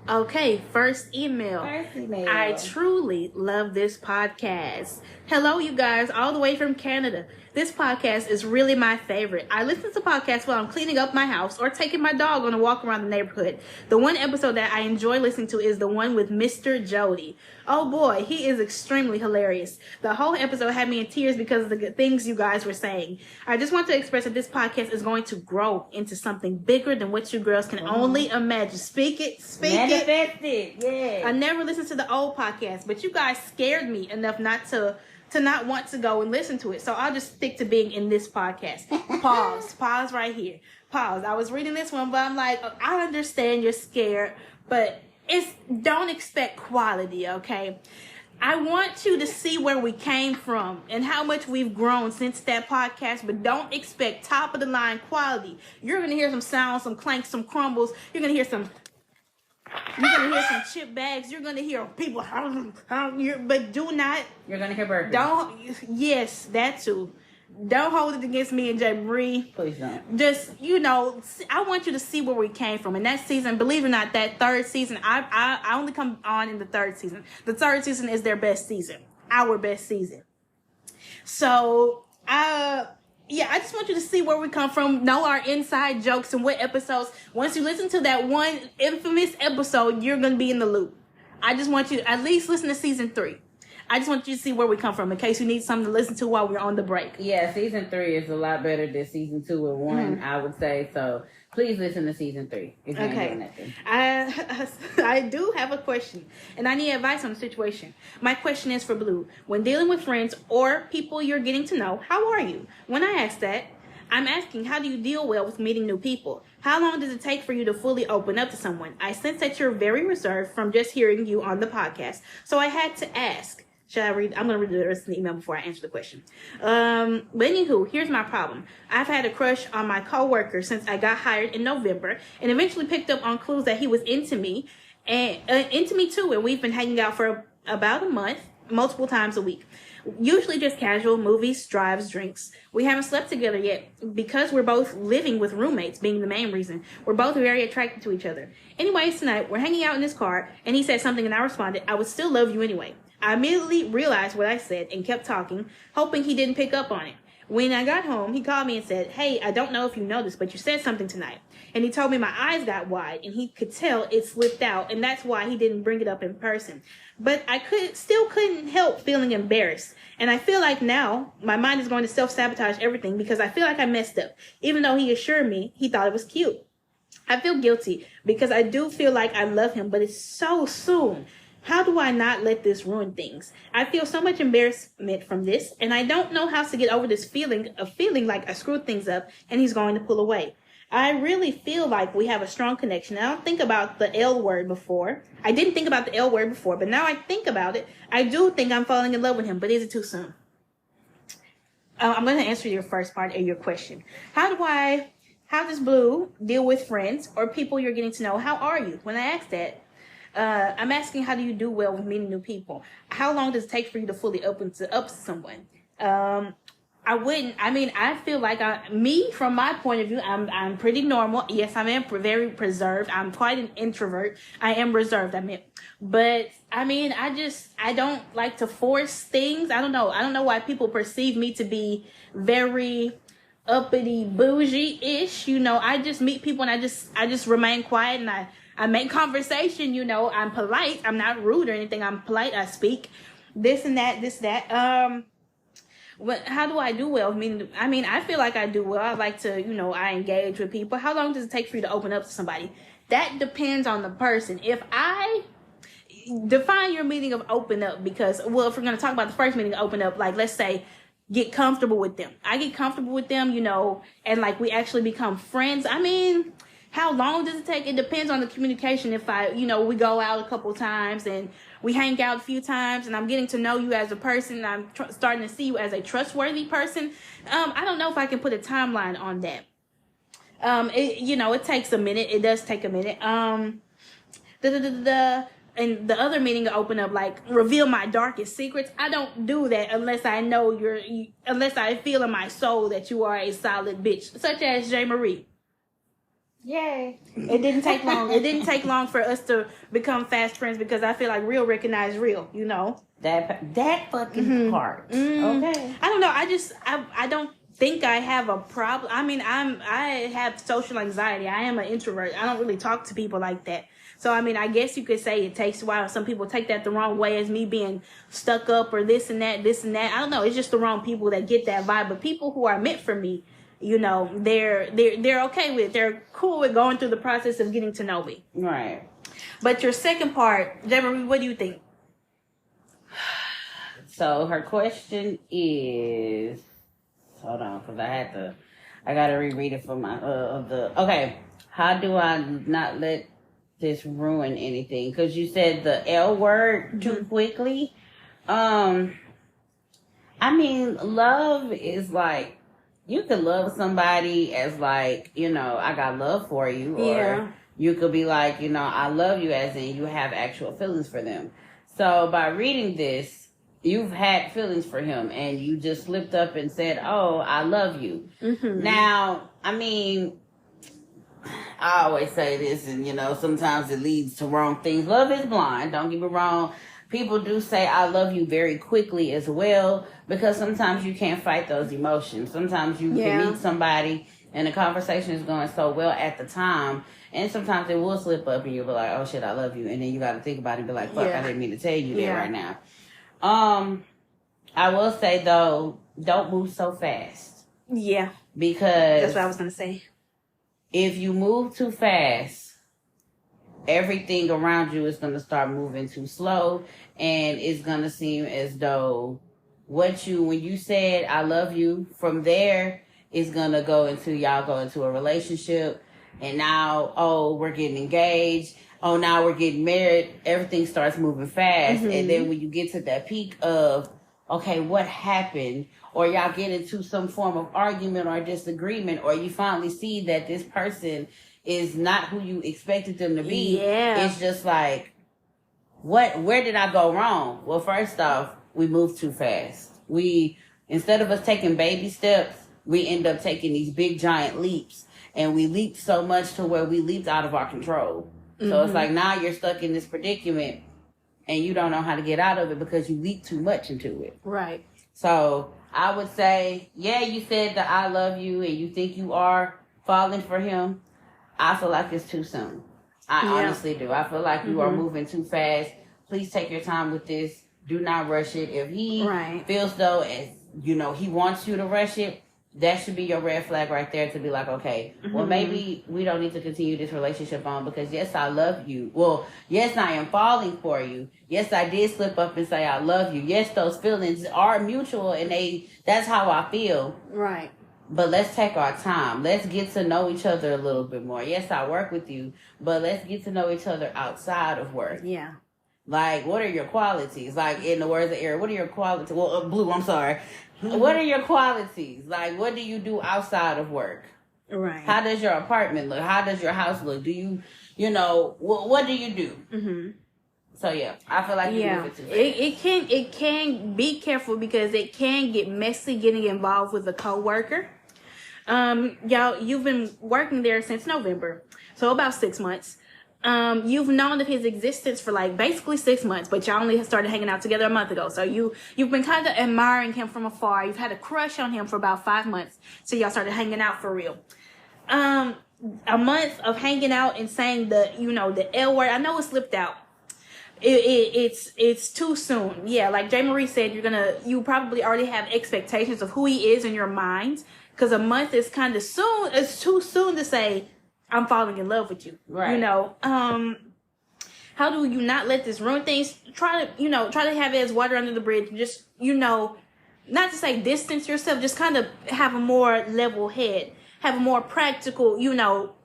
Okay, first email. I truly love this podcast. Hello, you guys, all the way from Canada. This podcast is really my favorite. I listen to podcasts while I'm cleaning up my house or taking my dog on a walk around the neighborhood. The one episode that I enjoy listening to is the one with Mr. Jody. Oh boy, he is extremely hilarious. The whole episode had me in tears because of the good things you guys were saying. I just want to express that this podcast is going to grow into something bigger than what you girls can only imagine. Speak it. Manifest it, yeah. I never listened to the old podcast, but you guys scared me enough not to not want to go and listen to it. So I'll just stick to being in this podcast. Pause right here. Pause. I was reading this one, but I'm like, I understand you're scared, but don't expect quality, okay? I want you to see where we came from and how much we've grown since that podcast, but don't expect top of the line quality. You're going to hear some sounds, some clanks, some crumbles. You're going to hear some chip bags. You're going to hear people, but do not. You're going to hear burgers. Yes, that too. Don't hold it against me and J. Marie. Please don't. Just, I want you to see where we came from. And that season, believe it or not, that third season, I only come on in the third season. The third season is their best season. Our best season. So, I just want you to see where we come from, know our inside jokes and what episodes. Once you listen to that one infamous episode, you're going to be in the loop. I just want you to at least listen to season 3. I just want you to see where we come from in case you need something to listen to while we're on the break. Yeah, season 3 is a lot better than season 2 or 1, I would say. So please listen to season 3 if you ain't doing nothing. I do have a question, and I need advice on the situation. My question is for Blue. When dealing with friends or people you're getting to know, how are you? When I ask that, I'm asking, how do you deal well with meeting new people? How long does it take for you to fully open up to someone? I sense that you're very reserved from just hearing you on the podcast, so I had to ask. Should I read? I'm going to read the rest of the email before I answer the question. But anywho, here's my problem. I've had a crush on my coworker since I got hired in November, and eventually picked up on clues that he was into me too. And we've been hanging out for about a month, multiple times a week. Usually just casual, movies, drives, drinks. We haven't slept together yet because we're both living with roommates, being the main reason. We're both very attracted to each other. Anyways, tonight we're hanging out in his car, and he said something, and I responded, "I would still love you anyway." I immediately realized what I said and kept talking, hoping he didn't pick up on it. When I got home, he called me and said, "Hey, I don't know if you noticed, but you said something tonight." And he told me my eyes got wide and he could tell it slipped out, and that's why he didn't bring it up in person. But I still couldn't help feeling embarrassed. And I feel like now my mind is going to self-sabotage everything because I feel like I messed up, even though he assured me he thought it was cute. I feel guilty because I do feel like I love him, but it's so soon. How do I not let this ruin things? I feel so much embarrassment from this, and I don't know how to get over this feeling of feeling like I screwed things up and he's going to pull away. I really feel like we have a strong connection. I don't think about the L word before. I didn't think about the L word before, but now I think about it. I do think I'm falling in love with him, but is it too soon? I'm going to answer your first part of your question. How does Blue deal with friends or people you're getting to know? How are you? When I ask that, I'm asking, how do you do well with meeting new people? How long does it take for you to fully open up to someone? I feel like from my point of view, I'm pretty normal. Yes, I am very preserved. I'm quite an introvert. I am reserved, but I don't like to force things. I don't know why people perceive me to be very uppity bougie-ish. You know, I just meet people and I just remain quiet and I make conversation. You know, I'm polite. I'm not rude or anything. I'm polite. I speak this and that. How do I do well? I mean, I feel like I do well. I like to, you know, I engage with people. How long does it take for you to open up to somebody? That depends on the person. If I define your meaning of open up, because, well, if we're going to talk about the first meaning of open up, like, let's say, get comfortable with them. I get comfortable with them, you know, and like we actually become friends. I mean, how long does it take? It depends on the communication. If we go out a couple times and we hang out a few times and I'm getting to know you as a person and I'm starting to see you as a trustworthy person. I don't know if I can put a timeline on that. It takes a minute. It does take a minute. And the other meaning to open up, like reveal my darkest secrets. I don't do that unless I know unless I feel in my soul that you are a solid bitch, such as J. Marie. Yay. It didn't take long. It didn't take long for us to become fast friends because I feel like real recognize real, you know. That fucking part. Okay. I don't know. I don't think I have a problem. I mean, I have social anxiety. I am an introvert. I don't really talk to people like that. So, I mean, I guess you could say it takes a while. Some people take that the wrong way as me being stuck up or this and that. I don't know. It's just the wrong people that get that vibe. But people who are meant for me, you know, they're okay with it. They're cool with going through the process of getting to know me. Right. But your second part, Deborah, what do you think? So her question is, hold on, because I got to reread it from okay. How do I not let this ruin anything? Because you said the L word too quickly. I mean, love is like, you could love somebody as like, you know, I got love for you. Or you could be like, you know, I love you as in you have actual feelings for them. So by reading this, you've had feelings for him and you just slipped up and said, oh, I love you. Mm-hmm. Now, I mean, I always say this, and you know, sometimes it leads to wrong things. Love is blind. Don't get me wrong. People do say I love you very quickly as well, because sometimes you can't fight those emotions. Sometimes you can meet somebody and the conversation is going so well at the time, and sometimes it will slip up and you'll be like, oh shit, I love you. And then you got to think about it and be like, fuck, I didn't mean to tell you that right now. I will say though, don't move so fast. Yeah. Because that's what I was going to say. If you move too fast, everything around you is going to start moving too slow, and it's going to seem as though when you said I love you, from there it's going to y'all go into a relationship, and now, oh, we're getting engaged, oh, now we're getting married. Everything starts moving fast. Mm-hmm. And then when you get to that peak of, okay, what happened? Or y'all get into some form of argument or disagreement, or you finally see that this person is not who you expected them to be. Yeah. It's just like, where did I go wrong? Well, first off, we moved too fast. Instead of us taking baby steps, we end up taking these big giant leaps, and we leaped so much to where we leaped out of our control. Mm-hmm. So it's like now you're stuck in this predicament and you don't know how to get out of it because you leaped too much into it. Right. So I would say, you said that I love you and you think you are falling for him. I feel like it's too soon. I honestly do. I feel like you are moving too fast. Please take your time with this. Do not rush it. If he feels though, as you know, he wants you to rush it, that should be your red flag right there to be like, okay, well, maybe we don't need to continue this relationship on because, yes, I love you. Well, yes, I am falling for you. Yes, I did slip up and say I love you. Yes, those feelings are mutual and that's how I feel. Right. But let's take our time. Let's get to know each other a little bit more. Yes, I work with you, but let's get to know each other outside of work. Yeah. Like, what are your qualities? Like, in the words of Eric, what are your qualities? Well, Blue, I'm sorry. What are your qualities? Like, what do you do outside of work? Right. How does your apartment look? How does your house look? Do you what do you do? Mm-hmm. So, yeah, I feel like you move it too fast. It can be careful because it can get messy getting involved with a coworker. Y'all, you've been working there since November, so about 6 months. You've known of his existence for like basically 6 months, but y'all only started hanging out together a month ago. So you've been kind of admiring him from afar. You've had a crush on him for about 5 months. So y'all started hanging out for real. A month of hanging out and saying the L word. I know it slipped out. It's too soon. Yeah, like J. Marie said, you probably already have expectations of who he is in your mind. Because a month is kind of soon. It's too soon to say, I'm falling in love with you. Right. How do you not let this ruin things? Try to have it as water under the bridge. Just, not to say distance yourself, just kind of have a more level head. Have a more practical,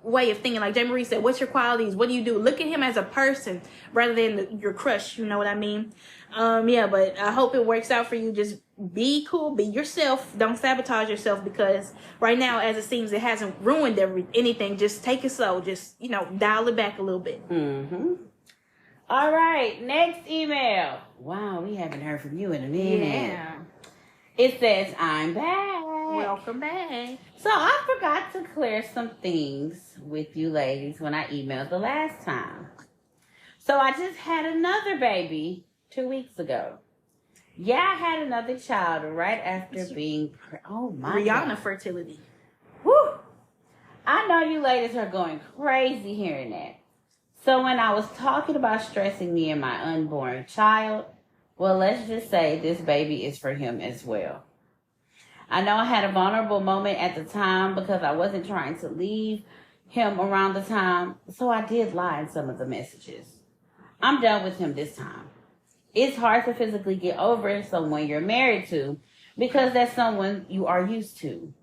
way of thinking. Like J. Marie said, what's your qualities? What do you do? Look at him as a person rather than your crush. You know what I mean? But I hope it works out for you. Just be cool. Be yourself. Don't sabotage yourself, because right now, as it seems, it hasn't ruined anything. Just take it slow. Just, dial it back a little bit. Mm-hmm. All right. Next email. Wow, we haven't heard from you in a minute. Yeah. It says, I'm back. Welcome back. So I forgot to clear some things with you ladies when I emailed the last time. So I just had another baby 2 weeks ago. Yeah, I had another child right after being oh my Rihanna God. fertility. Whew. I know you ladies are going crazy hearing that. So when I was talking about stressing me and my unborn child, well, let's just say this baby is for him as well. I know I had a vulnerable moment at the time because I wasn't trying to leave him around the time, so I did lie in some of the messages. I'm done with him this time. It's hard to physically get over someone you're married to because that's someone you are used to.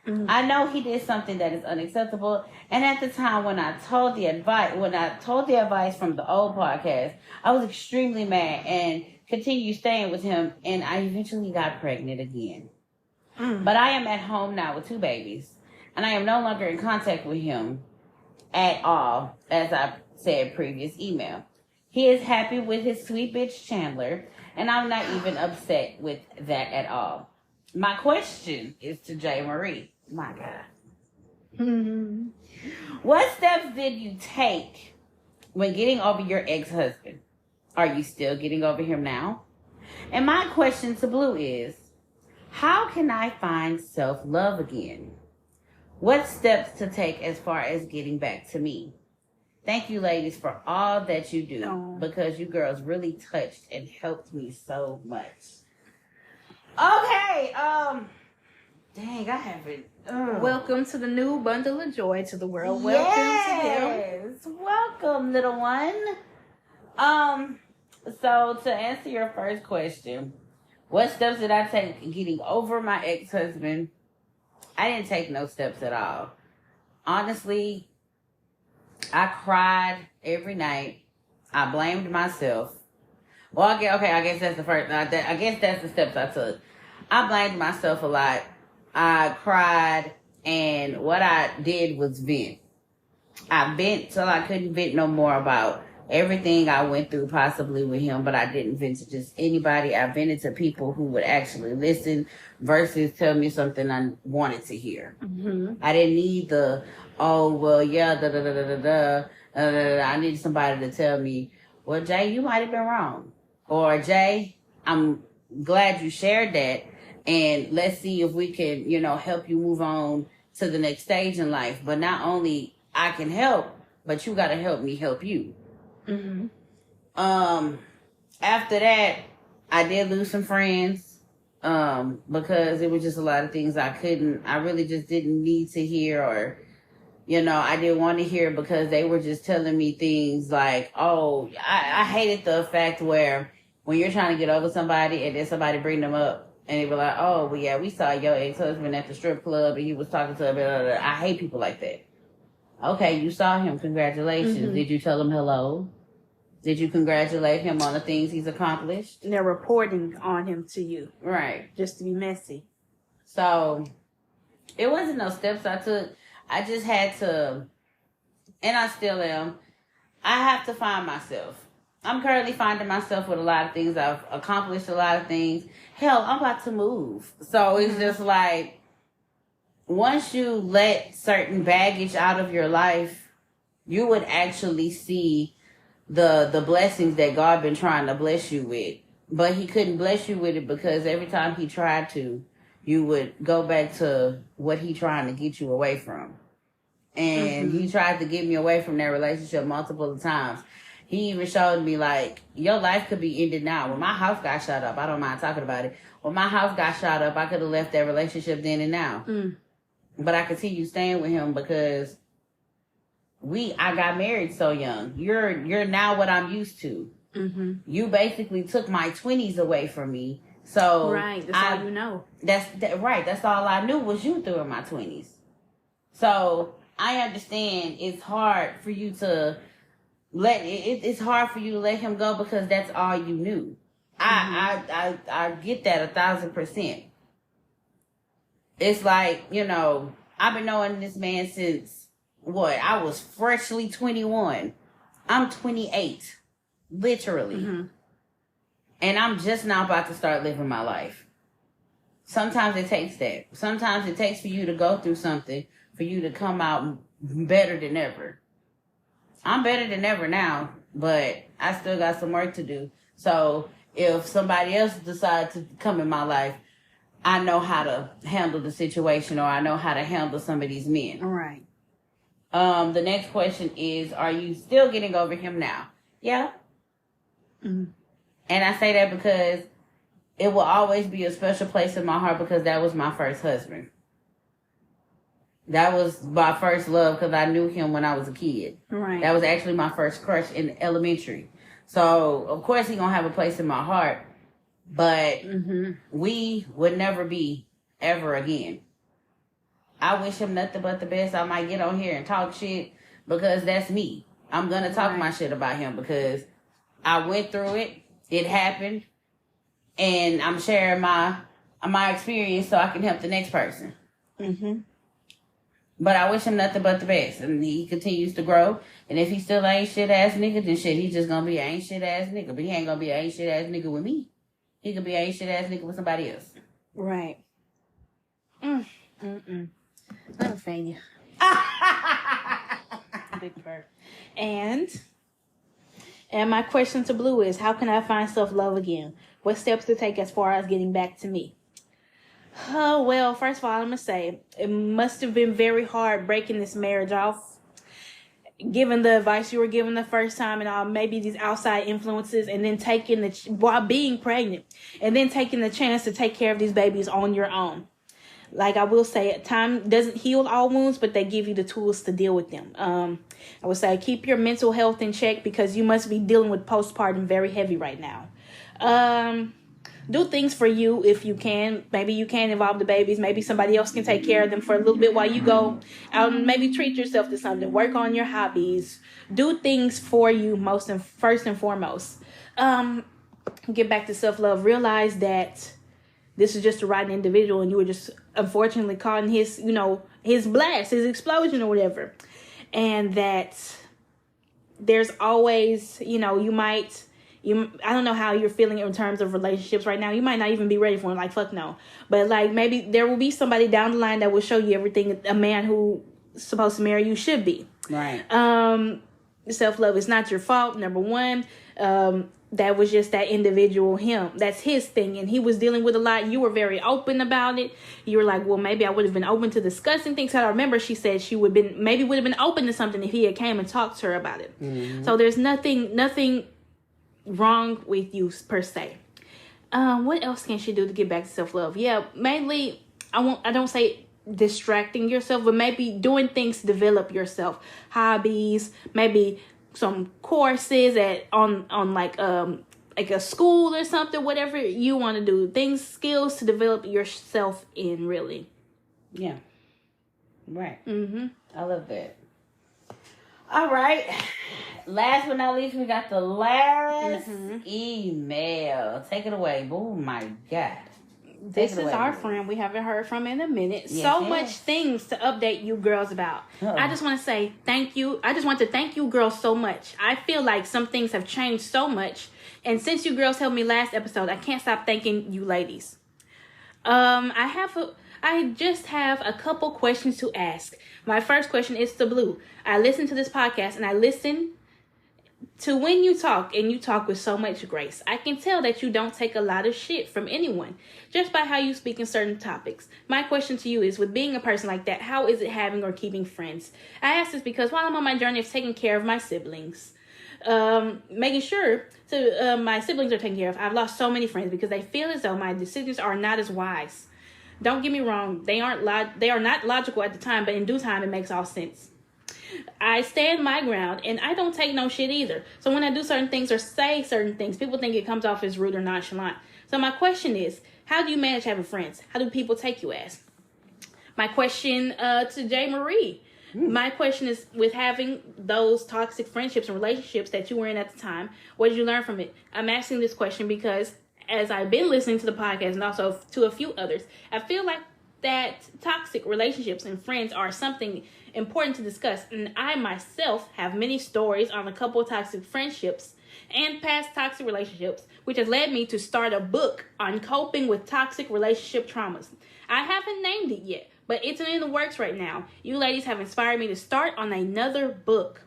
Mm-hmm. I know he did something that is unacceptable, and at the time when I told the advice from the old podcast, I was extremely mad and continued staying with him, and I eventually got pregnant again. But I am at home now with 2 babies, and I am no longer in contact with him at all, as I said previous email. He is happy with his sweet bitch Chandler, and I'm not even upset with that at all. My question is to J. Marie. My God. What steps did you take when getting over your ex-husband? Are you still getting over him now? And my question to Blue is, how can I find self-love again? What steps to take as far as getting back to me? Thank you, ladies, for all that you do, because you girls really touched and helped me so much. Okay, dang, I haven't. Welcome to the new bundle of joy to the world. Yes. Welcome to him. Welcome, little one. So to answer your first question, what steps did I take getting over my ex-husband? I didn't take no steps at all. Honestly, I cried every night. I blamed myself. Well, I guess that's the first. I guess that's the steps I took. I blamed myself a lot. I cried, and what I did was vent. I vent till I couldn't vent no more about everything I went through possibly with him, but I didn't vent to just anybody. I vented to people who would actually listen versus tell me something I wanted to hear. Mm-hmm. I didn't need I needed somebody to tell me, well, Jay, you might have been wrong. Or, Jay, I'm glad you shared that, and let's see if we can, help you move on to the next stage in life. But not only I can help, but you got to help me help you. Mm-hmm. After that, I did lose some friends, because it was just a lot of things I really just didn't need to hear, or, I didn't want to hear, because they were just telling me things like, oh, I hated the fact where when you're trying to get over somebody and then somebody bring them up and they were like, oh, well, yeah, we saw your ex-husband at the strip club and he was talking to her. I hate people like that. Okay, you saw him. Congratulations. Mm-hmm. Did you tell him hello? Did you congratulate him on the things he's accomplished? They're reporting on him to you. Right. Just to be messy. So, it wasn't no steps I took. I just had to, and I still am, I have to find myself. I'm currently finding myself with a lot of things. I've accomplished a lot of things. Hell, I'm about to move. So it's just like, once you let certain baggage out of your life, you would actually see the blessings that God been trying to bless you with. But he couldn't bless you with it because every time he tried to, you would go back to what he trying to get you away from. And he tried to get me away from that relationship multiple times. He even showed me, like, your life could be ended now. When my house got shot up, I don't mind talking about it. When my house got shot up, I could have left that relationship then and now. But I continue staying with him because I got married so young. You're now what I'm used to. You basically took my 20s away from me. So right, that's all you know. Right. That's all I knew was you through in my 20s. So I understand it's hard for you to it's hard for you to let him go because that's all you knew. I get that 1,000%. It's like, I've been knowing this man since I was freshly 21. I'm 28, literally. And I'm just now about to start living my life. Sometimes it takes that. Sometimes it takes for you to go through something for you to come out better than ever. I'm better than ever now, but I still got some work to do. So if somebody else decides to come in my life, I know how to handle the situation, or I know how to handle some of these men. All right. The next question is, are you still getting over him now? Yeah. And I say that because it will always be a special place in my heart because that was my first husband. That was my first love because I knew him when I was a kid. Right. That was actually my first crush in elementary. So, of course, he's going to have a place in my heart. But we would never be ever again. I wish him nothing but the best. I might get on here and talk shit because that's me. I'm going to talk my shit about him because I went through it. It happened. And I'm sharing my experience so I can help the next person. But I wish him nothing but the best. And he continues to grow. And if he still ain't shit ass nigga, then shit, he's just gonna be an ain't shit ass nigga. But he ain't gonna be an ain't shit ass nigga with me. He could be an ain't shit ass nigga with somebody else. Right. I don't fan you. Big bird. And my question to Blue is, how can I find self-love again? What steps to take as far as getting back to me? Oh, well, first of all, I'm going to say, it must have been very hard breaking this marriage off. Given the advice you were given the first time and all, maybe these outside influences, and then while being pregnant, and then taking the chance to take care of these babies on your own. Like I will say, time doesn't heal all wounds, but they give you the tools to deal with them. I would say keep your mental health in check because you must be dealing with postpartum very heavy right now. Do things for you if you can. Maybe you can involve the babies. Maybe somebody else can take care of them for a little bit while you go out and maybe treat yourself to something. Work on your hobbies. Do things for you first and foremost. Get back to self-love. Realize that this is just the right individual and you were just unfortunately caught in his blast, his explosion or whatever. And that there's always, I don't know how you're feeling in terms of relationships right now. You might not even be ready for it. Like, fuck no. But, like, maybe there will be somebody down the line that will show you everything a man who's supposed to marry you should be. Right. Self-love is not your fault, number one. That was just that individual him. That's his thing. And he was dealing with a lot. You were very open about it. You were like, well, maybe I would have been open to discussing things. I remember she said she would have been open to something if he had came and talked to her about it. So there's nothing wrong with you per se. What else can she do to get back to self-love? Yeah, mainly I don't say distracting yourself, but maybe doing things to develop yourself, hobbies, maybe some courses on like a school or something, whatever you want to do, skills to develop yourself in, really. Yeah. Right. I love that. All right. Last but not least, we got the last email. Take it away. Oh my God. This is our friend we haven't heard from in a minute. Yes, much things to update you girls about. I just want to say thank you. I just want to thank you girls so much. I feel like some things have changed so much. And since you girls helped me last episode, I can't stop thanking you ladies. I just have a couple questions to ask. My first question is to Blue. I listen to this podcast and I listen to when you talk, and you talk with so much grace. I can tell that you don't take a lot of shit from anyone just by how you speak in certain topics. My question to you is, with being a person like that, how is it having or keeping friends? I ask this because while I'm on my journey of taking care of my siblings, making sure my siblings are taken care of, I've lost so many friends because they feel as though my decisions are not as wise. Don't get me wrong, they are not logical at the time, but in due time it makes all sense. I stand my ground, and I don't take no shit either. So when I do certain things or say certain things, people think it comes off as rude or nonchalant. So my question is, how do you manage having friends? How do people take you as? My question to J. Marie. My question is, with having those toxic friendships and relationships that you were in at the time, what did you learn from it? I'm asking this question because as I've been listening to the podcast and also to a few others, I feel like that toxic relationships and friends are something important to discuss. And I myself have many stories on a couple of toxic friendships and past toxic relationships, which has led me to start a book on coping with toxic relationship traumas. I haven't named it yet, but it's in the works right now. You ladies have inspired me to start on another book.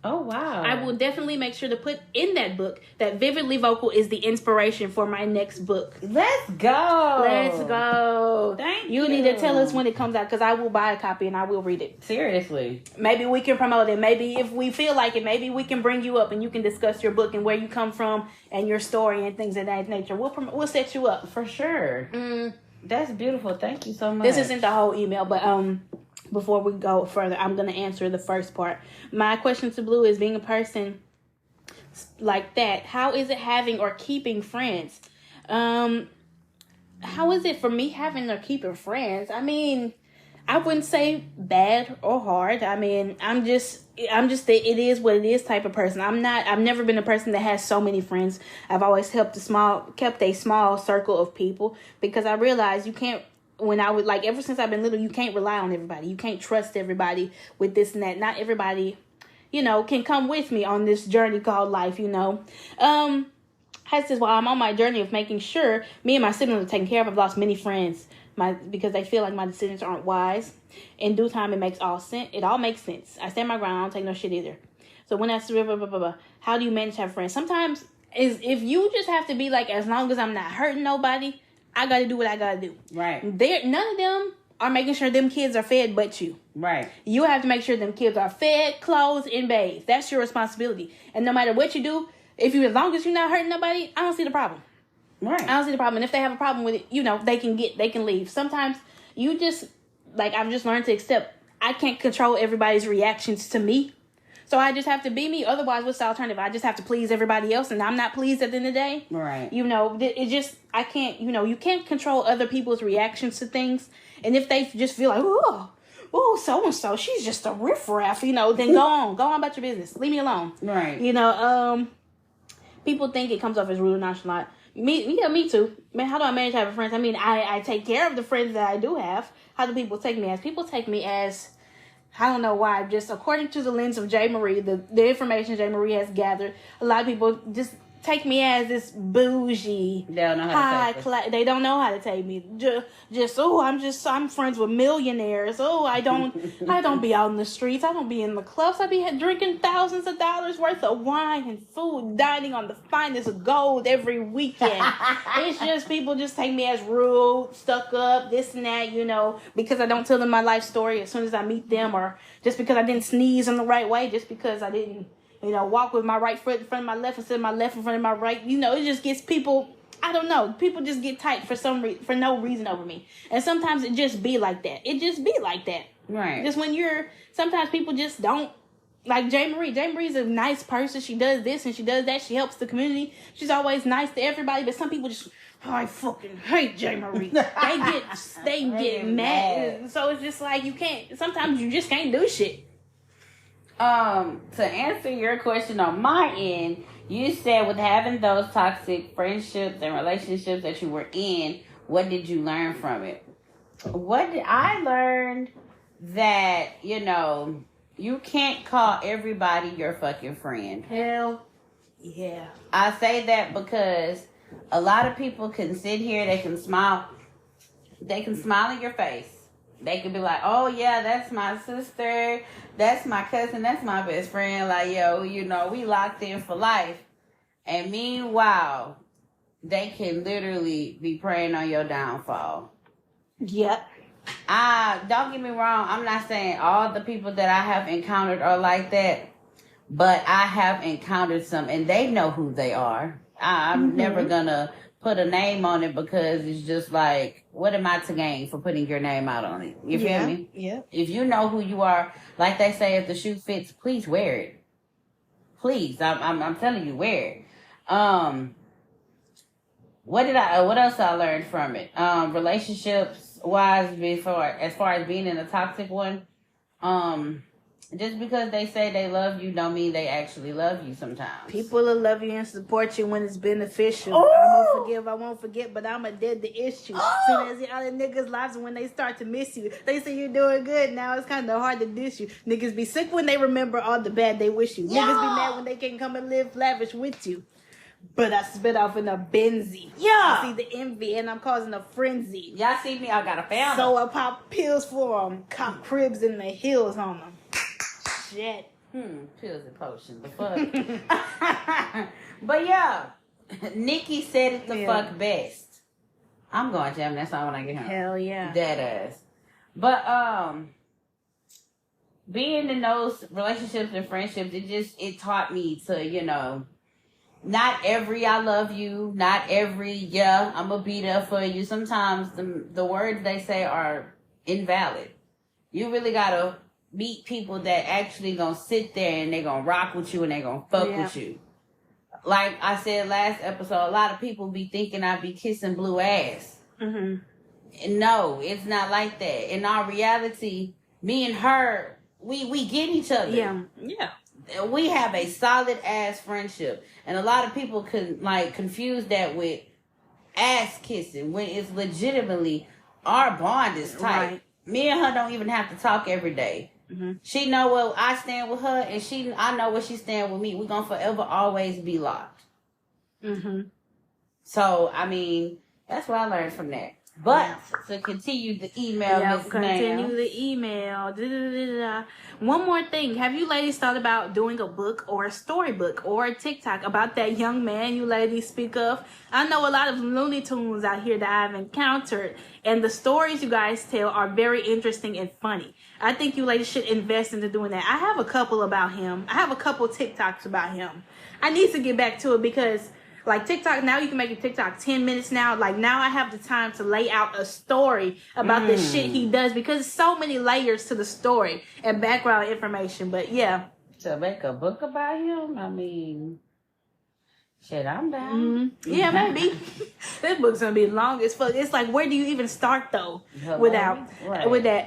Oh, wow. I will definitely make sure to put in that book that Vividly Vocal is the inspiration for my next book. Let's go. Let's go. Thank you. You need to tell us when it comes out, because I will buy a copy and I will read it. Seriously. Maybe we can promote it. Maybe if we feel like it, maybe we can bring you up and you can discuss your book and where you come from and your story and things of that nature. We'll set you up. For sure. That's beautiful. Thank you so much. This isn't the whole email, but before we go further, I'm going to answer the first part. My question to Blue is, being a person like that, how is it having or keeping friends? How is it for me having or keeping friends? I mean, I wouldn't say bad or hard. I mean, I'm just the it is what it is type of person. I've never been a person that has so many friends. I've always kept a small circle of people, because I realized you can't, when I was like, ever since I've been little, you can't rely on everybody. You can't trust everybody with this and that. Not everybody, can come with me on this journey called life, Has this, while I'm on my journey of making sure me and my siblings are taken care of, I've lost many friends because they feel like my decisions aren't wise. In due time, it makes all sense. It all makes sense. I stand my ground. I don't take no shit either. So when I say, how do you manage to have friends? Sometimes is if you just have to be like, as long as I'm not hurting nobody, I got to do what I got to do. Right. None of them are making sure them kids are fed but you. Right. You have to make sure them kids are fed, clothed, and bathed. That's your responsibility. And no matter what you do, as long as you're not hurting nobody, I don't see the problem. Right. I don't see the problem. And if they have a problem with it, they can leave. Sometimes I've just learned to accept I can't control everybody's reactions to me. So I just have to be me. Otherwise, what's the alternative? I just have to please everybody else, and I'm not pleased at the end of the day. Right. I can't, you can't control other people's reactions to things. And if they just feel like, oh, so-and-so, she's just a riffraff, then go on about your business. Leave me alone. Right. People think it comes off as rude or nonchalant. Me too. Man, how do I manage having friends? I mean, I take care of the friends that I do have. How do people take me as? People take me as, I don't know why, just according to the lens of J. Marie, the information J. Marie has gathered, a lot of people just take me as this bougie, they don't know how to take class. They don't know how to take me. I'm friends with millionaires. Oh, I don't be out in the streets. I don't be in the clubs. I be drinking thousands of dollars worth of wine and food, dining on the finest of gold every weekend. It's just people just take me as rude, stuck up, this and that, because I don't tell them my life story as soon as I meet them, or just because I didn't sneeze in the right way, just because I didn't walk with my right foot in front of my left instead of my left in front of my right. It just gets people, I don't know. People just get tight for no reason over me. And sometimes it just be like that. It just be like that. Right. Just sometimes people just don't, like J. Marie. J. Marie's a nice person. She does this and she does that. She helps the community. She's always nice to everybody. But some people just, I fucking hate J. Marie. They get mad. So it's just like, sometimes you just can't do shit. To answer your question on my end, you said with having those toxic friendships and relationships that you were in, what did you learn from it? I learned that, you can't call everybody your fucking friend. Hell yeah. I say that because a lot of people can sit here, they can smile They can smile in your face. They can be like, oh yeah, that's my sister, that's my cousin, that's my best friend. Like, yo, you know, we locked in for life. And meanwhile, they can literally be preying on your downfall. Yep. Don't get me wrong, I'm not saying all the people that I have encountered are like that, but I have encountered some, and they know who they are. I'm never gonna put a name on it because it's just like, what am I to gain for putting your name out on it? You feel me? Yeah. If you know who you are, like they say, if the shoe fits, please wear it. Please, I'm telling you, wear it. What else I learned from it? Relationships wise, as far as being in a toxic one, just because they say they love you don't mean they actually love you sometimes. People will love you and support you when it's beneficial. Ooh. I won't forgive, I won't forget, but I'ma dead the issue. Soon as the other niggas' lives, when they start to miss you, they say you're doing good. Now it's kind of hard to diss you. Niggas be sick when they remember all the bad they wish you. Yeah. Niggas be mad when they can't come and live lavish with you. But I spit off in a Benzie. Yeah. I see the envy and I'm causing a frenzy. Y'all see me? I got a family. So I pop pills for them, cop cribs in the hills on them. Shit. Pills and potions. The fuck. But yeah, Nikki said it the fuck best. I'm going to jam that song when I get home. Hell yeah. Dead ass. But being in those relationships and friendships, it taught me to, you know, not every I love you, not every yeah, I'm gonna be there for you. Sometimes the words they say are invalid. You really gotta meet people that actually gonna sit there and they gonna rock with you and they gonna fuck with you. Like I said last episode, a lot of people be thinking I be kissing blue ass. No, it's not like that. In our reality, me and her, we get each other. Yeah. We have a solid ass friendship, and a lot of people can like confuse that with ass kissing when it's legitimately our bond is tight. Right. Me and her don't even have to talk every day. She know where I stand with her, and I know where she stand with me. We gonna forever always be locked. So I mean, that's what I learned from that. But to continue the email, continue the email. One more thing. Have you ladies thought about doing a book or a storybook or a TikTok about that young man you ladies speak of? I know a lot of Looney Tunes out here that I've encountered, and the stories you guys tell are very interesting and funny. I think you ladies should invest into doing that. I have a couple about him. I have a couple TikToks about him. I need to get back to it because like TikTok, now you can make a TikTok 10 minutes now. Like now I have the time to lay out a story about the shit he does because there's so many layers to the story and background information. But yeah. To make a book about him, I mean, shit, I'm down. Yeah, maybe. This book's gonna be long as fuck. It's like, where do you even start though? With that?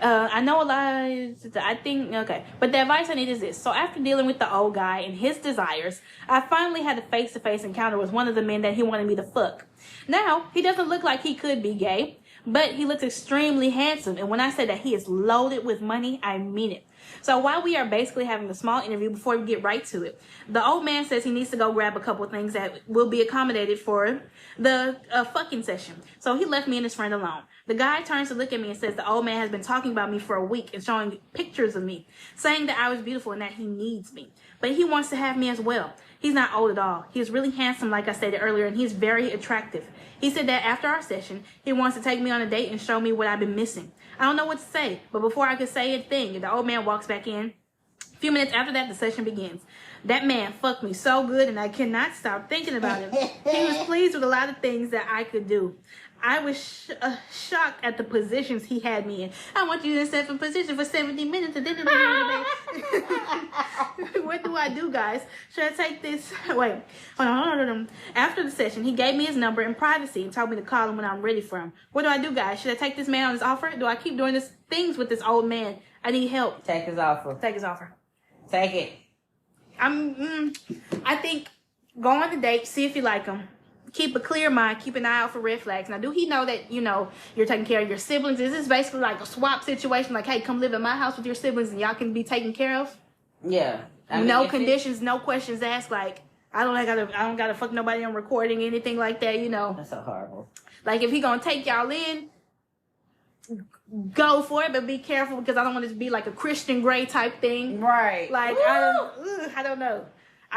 I know a lot. I think okay, but the advice I need is this. So after dealing with the old guy and his desires, I finally had a face-to-face encounter with one of the men that he wanted me to fuck. Now he doesn't look like he could be gay, but he looks extremely handsome. And when I say that he is loaded with money, I mean it. So while we are basically having a small interview before we get right to it, the old man says he needs to go grab a couple of things that will be accommodated for the fucking session. So he left me and his friend alone. The guy turns to look at me and says the old man has been talking about me for a week and showing pictures of me, saying that I was beautiful and that he needs me. But he wants to have me as well. He's not old at all. He is really handsome, like I stated earlier, and he's very attractive. He said that after our session, he wants to take me on a date and show me what I've been missing. I don't know what to say, but before I could say a thing, the old man walks back in. A few minutes after that, the session begins. That man fucked me so good, and I cannot stop thinking about him. He was pleased with a lot of things that I could do. I was shocked at the positions he had me in. I want you in 7 positions for 70 minutes. What do I do, guys? Should I take this? Wait. Hold on. After the session, he gave me his number in privacy and told me to call him when I'm ready for him. What do I do, guys? Should I take this man on his offer? Do I keep doing these things with this old man? I need help. Take his offer. Take his offer. Take it. I think go on the date, see if you like him. Keep a clear mind. Keep an eye out for red flags. Now, do he know that, you're taking care of your siblings? Is this basically like a swap situation? Like, hey, come live in my house with your siblings and y'all can be taken care of? Yeah. No conditions, no questions asked. Like, I don't gotta fuck nobody on recording, anything like that, That's so horrible. Like, if he gonna take y'all in, go for it, but be careful because I don't want it to be like a Christian Grey type thing. Right. Like I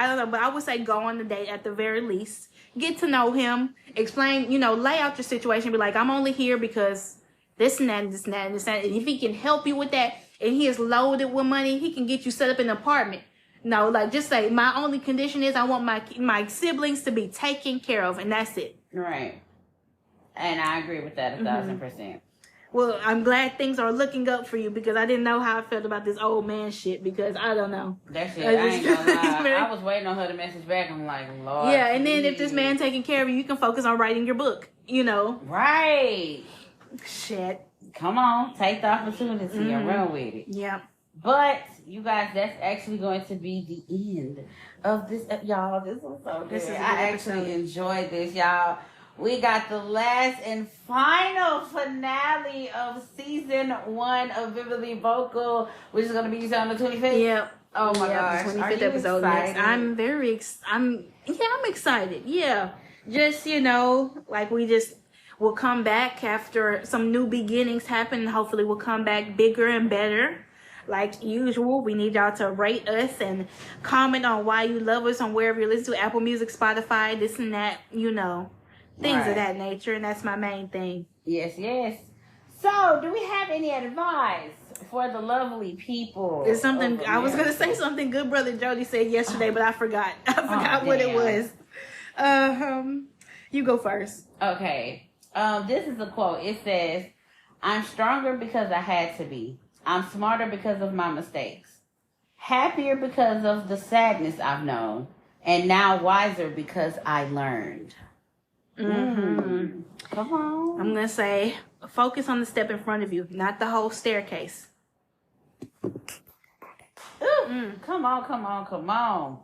don't know, but I would say go on the date at the very least. Get to know him. Explain, lay out your situation. Be like, I'm only here because this and that, and this and that, and this and that. And if he can help you with that, and he is loaded with money, he can get you set up in an apartment. No, like just say my only condition is I want my siblings to be taken care of, and that's it. Right. And I agree with that 1,000%. Well, I'm glad things are looking up for you because I didn't know how I felt about this old man shit because I don't know. That shit, I ain't gonna lie. I was waiting on her to message back. I'm like, Lord. Yeah, and then if this man taking care of you, you can focus on writing your book, Right. Shit. Come on. Take the opportunity and run with it. Yeah. But, you guys, that's actually going to be the end of this. Y'all, this was so good. This is a good I episode. actually enjoyed this, y'all. We got the last and final finale of season 1 of Vividly Vocal, which is going to be on the 25th. Yep. Oh my Yep, gosh. the 25th Are you episode excited? next. I'm very I'm excited. Yeah. Just, like we'll come back after some new beginnings happen and hopefully we'll come back bigger and better. Like usual, we need y'all to rate us and comment on why you love us on wherever you listen to, Apple Music, Spotify, this and that, things Right. of that nature, and that's my main thing. Yes, yes. So, do we have any advice for the lovely people? It's something of I was gonna America? say something good brother Jody said yesterday, but I forgot. I forgot what it damn. was. You go first. Okay. This is a quote. It says, "I'm stronger because I had to be. I'm smarter because of my mistakes. Happier because of the sadness I've known. And now wiser because I learned." Come on. I'm gonna say focus on the step in front of you, not the whole staircase. Ooh, come on.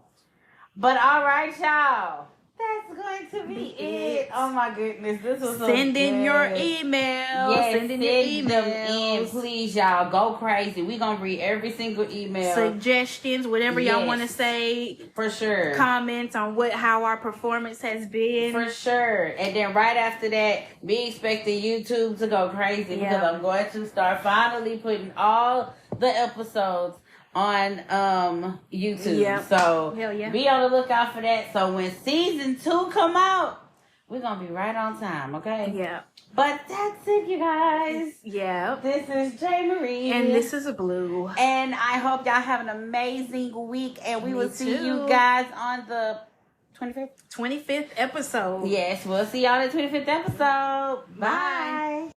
But all right, y'all. That's going to be it. Oh my goodness, this was so Send in good. your emails. Yes, Send in your send them in, emails. please, y'all. Go crazy. We gonna read every single email Suggestions, whatever y'all Yes. want to say. for sure. Comments on how our performance has been. For sure. And then right after that, be expecting YouTube to go crazy because Yeah. I'm going to start finally putting all the episodes on YouTube. Yep. So Hell yeah. be on the lookout for that. So when season 2 come out, we're gonna be right on time, okay? Yeah. But that's it, you guys. Yeah. This is J. Marie. And this is a blue. And I hope y'all have an amazing week. And we Me will see too. you guys on the 25th. 25th episode. Yes, we'll see y'all in the 25th episode. Bye. Bye.